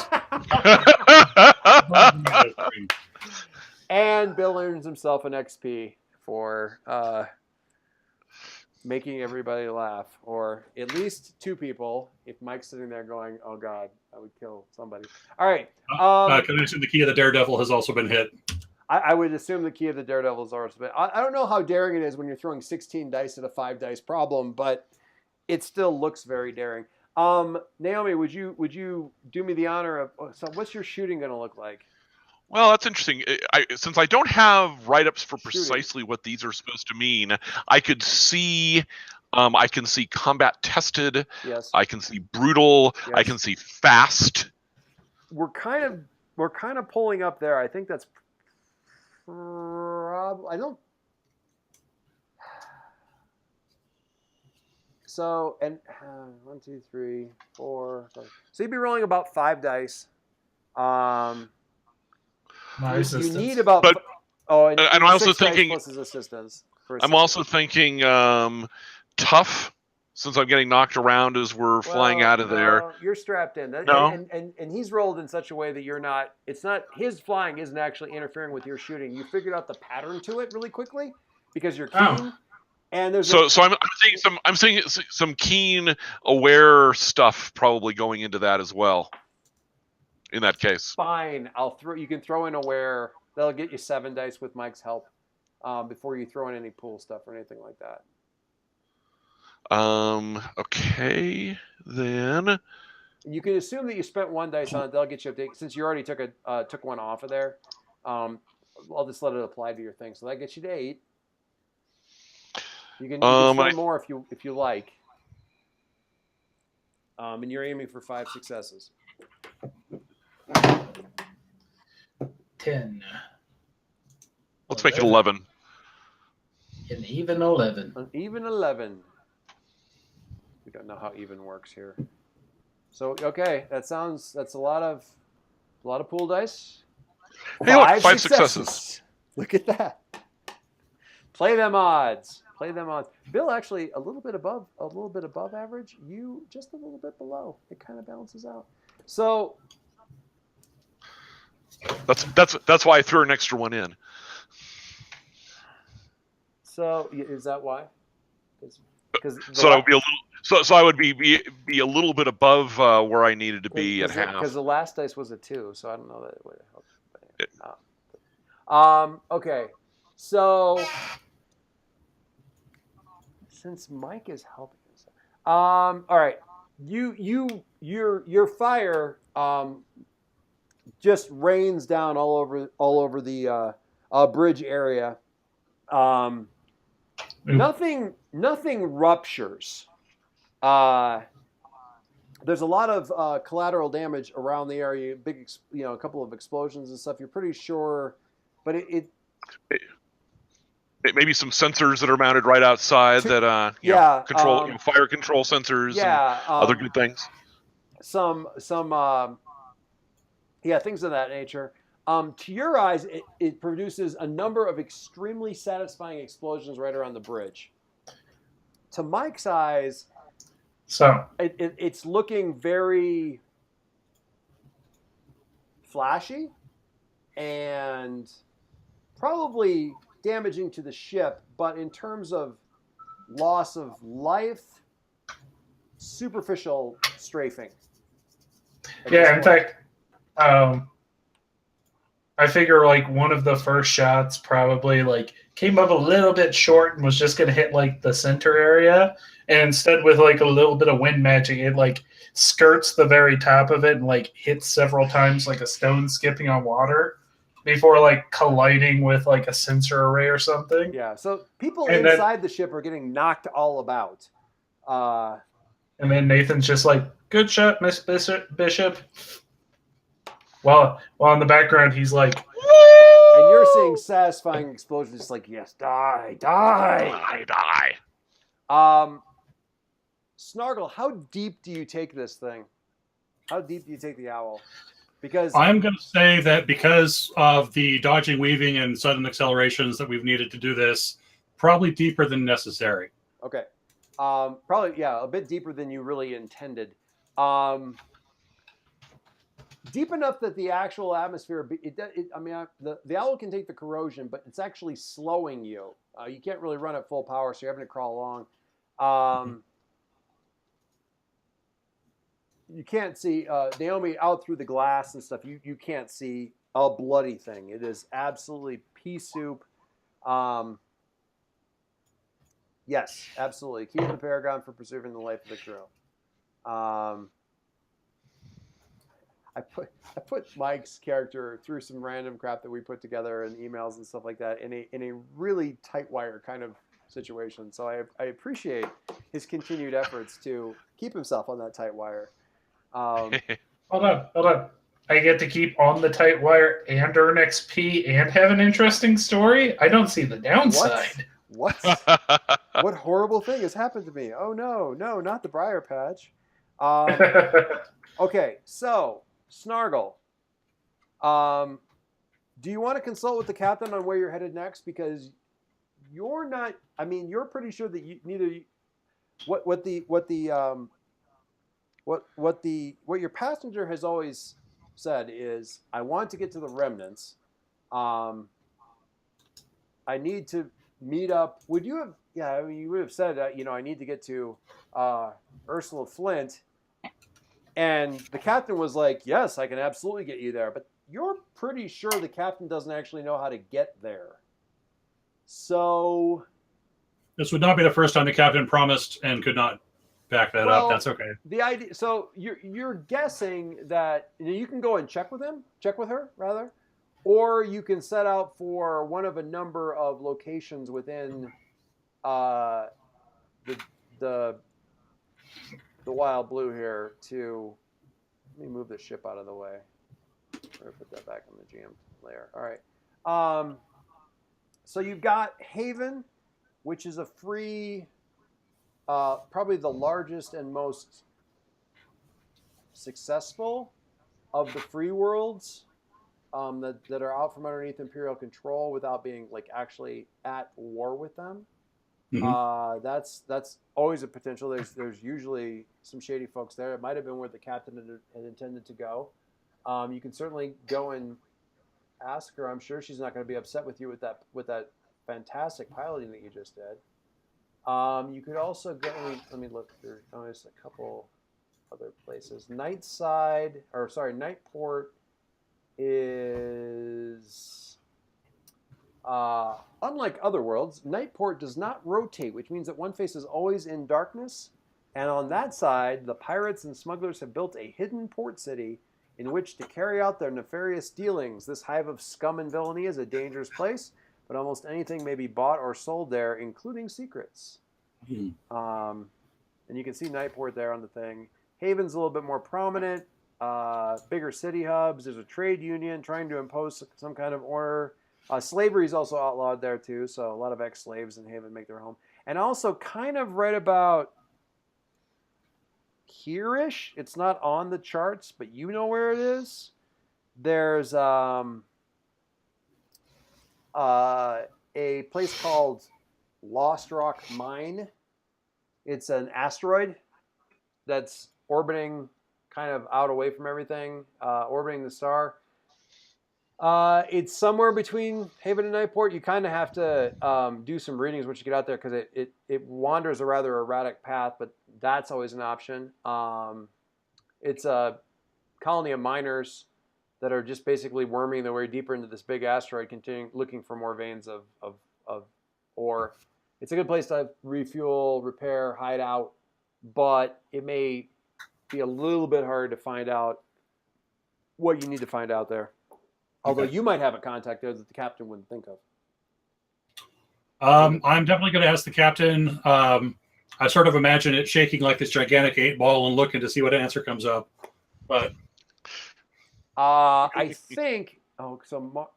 And Bill earns himself an XP for making everybody laugh, or at least two people. If Mike's sitting there going, "Oh God, I would kill somebody." All right. Can I assume the key of the Daredevil has also been hit? I would assume the key of the Daredevil is also been. I don't know how daring it is when you're throwing 16 dice at a 5 dice problem, but it still looks very daring. Naomi, would you do me the honor of? So, what's your shooting going to look like? Well, that's interesting. Since I don't have write-ups for precisely what these are supposed to mean, I could see. I can see combat tested. Yes. I can see brutal. Yes. I can see fast. We're kind of pulling up there. I think that's probably. I don't. So, and 1, 2, 3, 4, 5. So you'd be rolling about 5 dice. You need about. And I'm also thinking. Plus his assistance. I'm also thinking tough, since I'm getting knocked around as we're flying out of there. You're strapped in. No. And he's rolled in such a way that you're not. It's not his flying isn't actually interfering with your shooting. You figured out the pattern to it really quickly because you're keen. Oh. And there's I'm seeing some keen, aware stuff probably going into that as well. In that case, fine. You can throw in aware. That'll get you 7 dice with Mike's help before you throw in any pool stuff or anything like that. Okay, then. You can assume that you spent 1 dice on it. They'll get you updated since you already took one off of there. I'll just let it apply to your thing. So that gets you to 8. You can spend more if you like. And you're aiming for 5 successes. 10. Let's make it 11. An even 11. An even 11. We don't know how even works here. So okay, that's a lot of pool dice. Hey, look, 5 successes. Look at that. Play them odds. Bill actually a little bit above average. You just a little bit below. It kind of balances out. So that's why I threw an extra one in. So is that why? So I would be a little. So I would be a little bit above where I needed to be at half. Because the last dice was a 2, so I don't know that it would help. Okay, so since Mike is helping us, all right, your fire just rains down all over the bridge area. Nothing ruptures. There's a lot of collateral damage around the area. A couple of explosions and stuff. You're pretty sure, but it maybe some sensors that are mounted right outside that control fire control sensors and other good things. Some things of that nature. To your eyes, it produces a number of extremely satisfying explosions right around the bridge. To Mike's eyes, it's looking very flashy and probably damaging to the ship, but in terms of loss of life, superficial strafing. Yeah, in fact, I figure like one of the first shots probably like came up a little bit short and was just gonna hit like the center area, and instead with like a little bit of wind magic, it like skirts the very top of it and like hits several times like a stone skipping on water before like colliding with like a sensor array or something. Yeah. So people And then inside the ship are getting knocked all about. and then Nathan's just like, "Good shot, Miss Bishop." While in the background he's like, And you're seeing satisfying explosions, just like, yes, die, die. Die. Snargle, how deep do you take this thing? How deep do you take the owl? Because I'm going to say that because of the dodging, weaving, and sudden accelerations that we've needed to do this, probably deeper than necessary. okay, probably a bit deeper than you really intended. Deep enough that the actual atmosphere, the owl can take the corrosion, but it's actually slowing you. You can't really run at full power, so you're having to crawl along. You can't see Naomi out through the glass and stuff. You can't see a bloody thing. It is absolutely pea soup. Yes, absolutely. Keep the Paragon for preserving the life of the crew. I put Mike's character through some random crap that we put together in emails and stuff like that in a really tight wire kind of situation. So I appreciate his continued efforts to keep himself on that tight wire. hold on. I get to keep on the tight wire and earn XP and have an interesting story? I don't see the downside. What horrible thing has happened to me? Oh, no, not the briar patch. Okay, so, Snargle, do you want to consult with the captain on where you're headed next? Because you're not, you're pretty sure that what your passenger has always said is, I want to get to the remnants. I need to meet up. Would you have? Yeah, you would have said, I need to get to Ursula Flint, and the captain was like, yes, I can absolutely get you there. But you're pretty sure the captain doesn't actually know how to get there. So this would not be the first time the captain promised and could not back that up. That's okay. The idea. So you're guessing that you can go and check with her rather, or you can set out for one of a number of locations within the Wild Blue here to. Let me move the ship out of the way. Or put that back on the GM layer. All right. So you've got Haven, which is a free. Probably the largest and most successful of the free worlds that are out from underneath Imperial control without being like actually at war with them. Mm-hmm. That's always a potential. There's usually some shady folks there. It might have been where the captain had intended to go. You can certainly go and ask her. I'm sure she's not going to be upset with you with that fantastic piloting that you just did. You could also go. Let me look. There's a couple other places. Nightport is unlike other worlds. Nightport does not rotate, which means that one face is always in darkness. And on that side, the pirates and smugglers have built a hidden port city in which to carry out their nefarious dealings. This hive of scum and villainy is a dangerous place, but almost anything may be bought or sold there, including secrets. And you can see Nightport there on the thing. Haven's a little bit more prominent, bigger city hubs. There's a trade union trying to impose some kind of order. Slavery is also outlawed there too, so a lot of ex-slaves in Haven make their home. And also kind of right about here-ish, it's not on the charts, but you know where it is. There's a place called Lost Rock Mine. It's an asteroid that's orbiting kind of out away from everything, orbiting the star. It's somewhere between Haven and Nightport. You kind of have to do some readings once you get out there because it wanders a rather erratic path, but that's always an option. It's a colony of miners that are just basically worming their way deeper into this big asteroid, continuing looking for more veins of ore. It's a good place to refuel, repair, hide out, but it may be a little bit hard to find out what you need to find out there. Although you might have a contact there that the captain wouldn't think of. I'm definitely going to ask the captain. I sort of imagine it shaking like this gigantic 8-ball and looking to see what answer comes up. But I think. But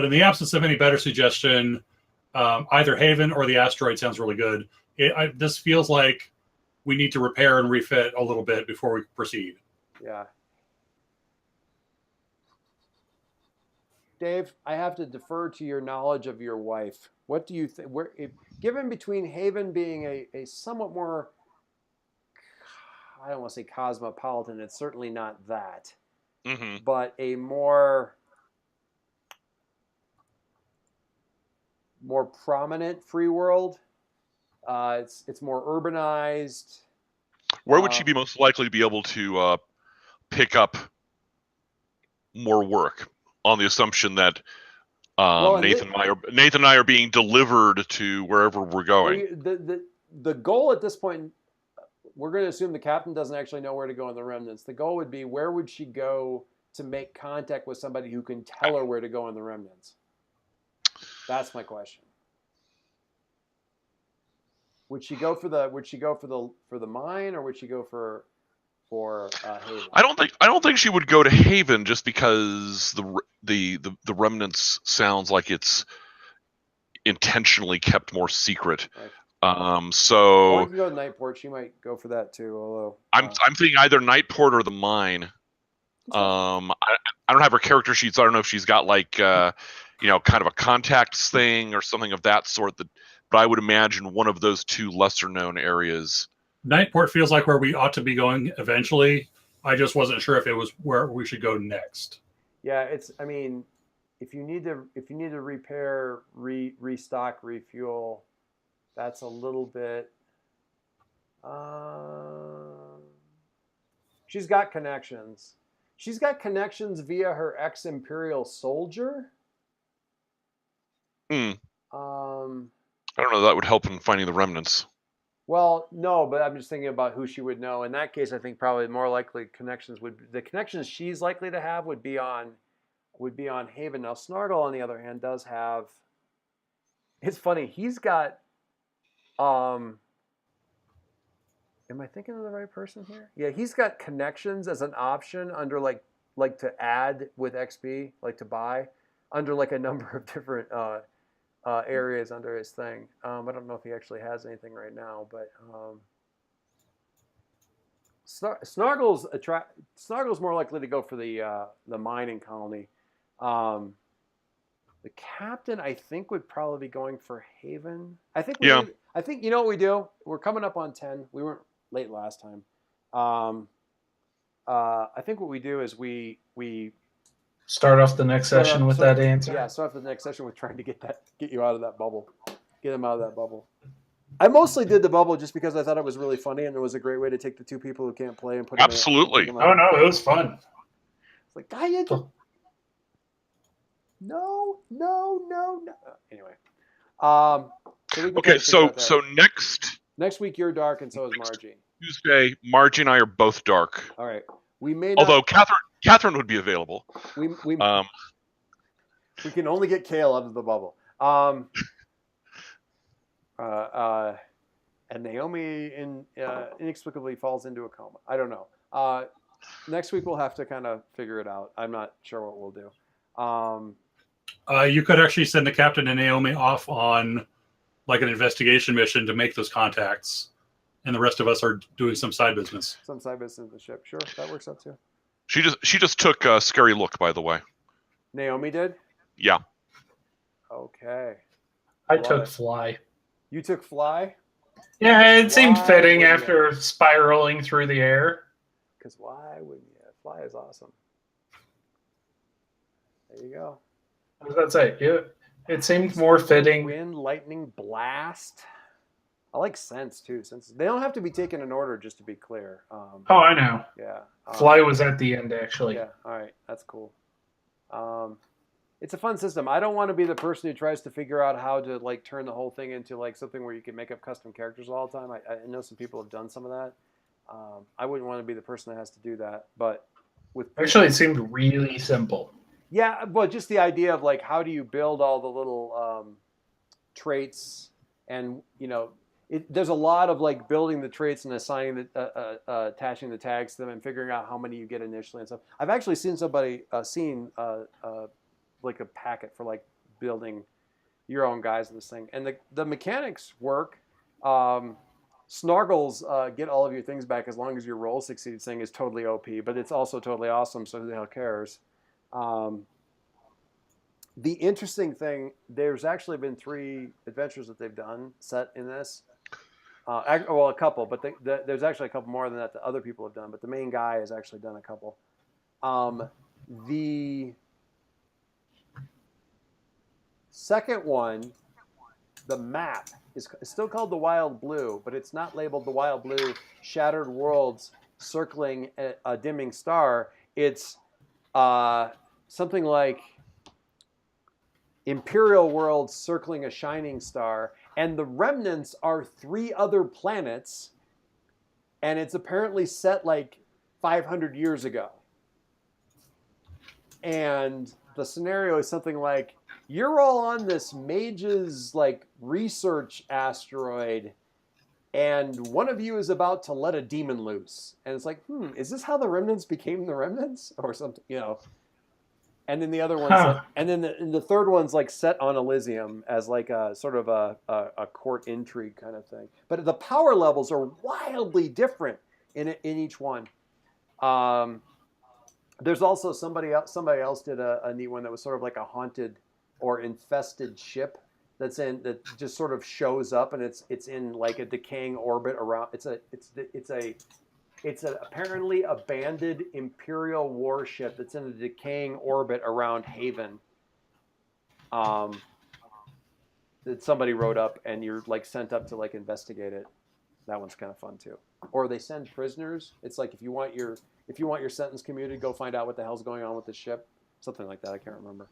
in the absence of any better suggestion, either Haven or the asteroid sounds really good. This feels like we need to repair and refit a little bit before we proceed. Yeah. Dave, I have to defer to your knowledge of your wife. What do you think? Given between Haven being a somewhat more, I don't want to say cosmopolitan, it's certainly not that, but a more prominent free world. It's more urbanized. Where would she be most likely to be able to pick up more work? On the assumption that Nathan and I are being delivered to wherever we're going. The goal at this point, we're going to assume the captain doesn't actually know where to go in the remnants. The goal would be, where would she go to make contact with somebody who can tell her where to go in the remnants? That's my question. Would she go for the mine, or would she go for Haven? I don't think she would go to Haven, just because the remnants sounds like it's intentionally kept more secret. Right. So or if you go to Nightport, she might go for that too. Although I'm thinking either Nightport or the mine. I don't have her character sheets. I don't know if she's got like kind of a contacts thing or something of that sort. But I would imagine one of those two lesser known areas. Nightport feels like where we ought to be going eventually. I just wasn't sure if it was where we should go next. Yeah, I mean, if you need to repair, restock, refuel, that's a little bit. She's got connections. She's got connections via her ex-Imperial soldier. I don't know if that would help in finding the remnants. Well, no, but I'm just thinking about who she would know. In that case, I think probably more likely the connections she's likely to have would be on Haven. Now, Snargle, on the other hand, does have. It's funny. He's got. Am I thinking of the right person here? Yeah, he's got connections as an option under like to add with XP, like to buy under like a number of different areas under his thing. I don't know if he actually has anything right now, but Snargle's more likely to go for the mining colony. The captain, I think, would probably be going for Haven. I think you know what we do? We're coming up on 10. We weren't late last time. I think what we do is we start off the next session with that answer. Yeah, start off the next session with trying to get you out of that bubble. Get him out of that bubble. I mostly did the bubble just because I thought it was really funny, and it was a great way to take the two people who can't play and put absolutely. them Oh no, it was fun. It's like, no. Anyway, so next week you're dark, and so is Margie. Tuesday, Margie and I are both dark. All right, we may not, although Catherine would be available. We can only get Kale out of the bubble. And Naomi inexplicably falls into a coma. I don't know. Next week we'll have to kind of figure it out. I'm not sure what we'll do. You could actually send the captain and Naomi off on like an investigation mission to make those contacts, and the rest of us are doing some side business. Some side business in the ship. Sure, that works out too. She just took a scary look, by the way. Naomi did? Yeah. Okay. I took Fly. You took Fly? Yeah, it seemed fitting after spiraling through the air. Because why wouldn't you? Fly is awesome. There you go. I was about to say, it seemed more fitting. Wind, lightning, blast. I like scents too. Since they don't have to be taken in order, just to be clear. Oh, I know. Yeah. Fly was at the end, actually. Yeah. All right. That's cool. It's a fun system. I don't want to be the person who tries to figure out how to like turn the whole thing into like something where you can make up custom characters all the time. I know some people have done some of that. I wouldn't want to be the person that has to do that. But with Actually, it seemed really simple. yeah, well, just the idea of like how do you build all the little traits, and there's a lot of like building the traits and assigning attaching the tags to them and figuring out how many you get initially and stuff. I've actually seen somebody like a packet for like building your own guys in this thing, and the mechanics work. Snargles get all of your things back as long as your roll succeeds. Thing is totally OP, but it's also totally awesome. So who the hell cares? The interesting thing, there's actually been 3 adventures that they've done set in this. Well, a couple, but there's actually a couple more than that other people have done. But the main guy has actually done a couple. The second one, the map is still called the Wild Blue, but it's not labeled the Wild Blue Shattered Worlds Circling a Dimming Star. It's something like Imperial Worlds Circling a Shining Star, and the remnants are 3 other planets, and it's apparently set like 500 years ago. And the scenario is something like, you're all on this mage's like research asteroid, and one of you is about to let a demon loose. And it's like, is this how the remnants became the remnants or something, And then the other one's and then the third one's like set on Elysium as like a sort of a court intrigue kind of thing. But the power levels are wildly different in each one. There's also somebody else did a neat one that was sort of like a haunted or infested ship that just sort of shows up, and it's in like a decaying orbit around. It's an apparently abandoned Imperial warship that's in a decaying orbit around Haven. That somebody wrote up, and you're like sent up to like investigate it. That one's kind of fun too. Or they send prisoners. It's like if you want your sentence commuted, go find out what the hell's going on with the ship. Something like that. I can't remember.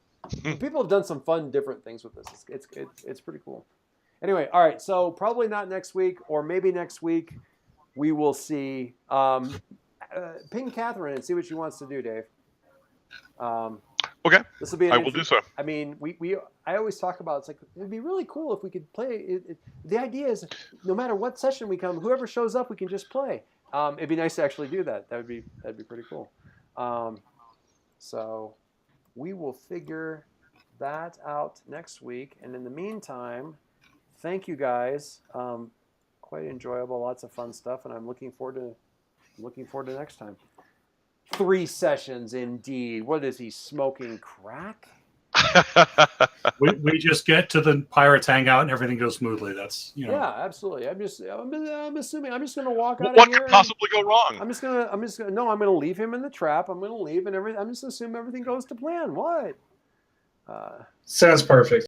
People have done some fun, different things with this. It's pretty cool. Anyway, all right. So probably not next week, or maybe next week. We will see. Ping Catherine and see what she wants to do, Dave. Okay. This will be. I will do so. I mean, I always talk about, it's like it'd be really cool if we could play. The idea is, no matter what session we come, whoever shows up, we can just play. It'd be nice to actually do that. That'd be pretty cool. So we will figure that out next week. And in the meantime, thank you guys. Quite enjoyable, lots of fun stuff, and I'm looking forward to next time. 3 sessions indeed. What is he smoking? Crack? we just get to the pirates hangout and everything goes smoothly. That's Yeah, absolutely. I'm assuming I'm just gonna walk out What of here. could possibly go wrong? I'm gonna leave him in the trap. I'm gonna leave and everything. I'm just assuming everything goes to plan. What? Sounds perfect.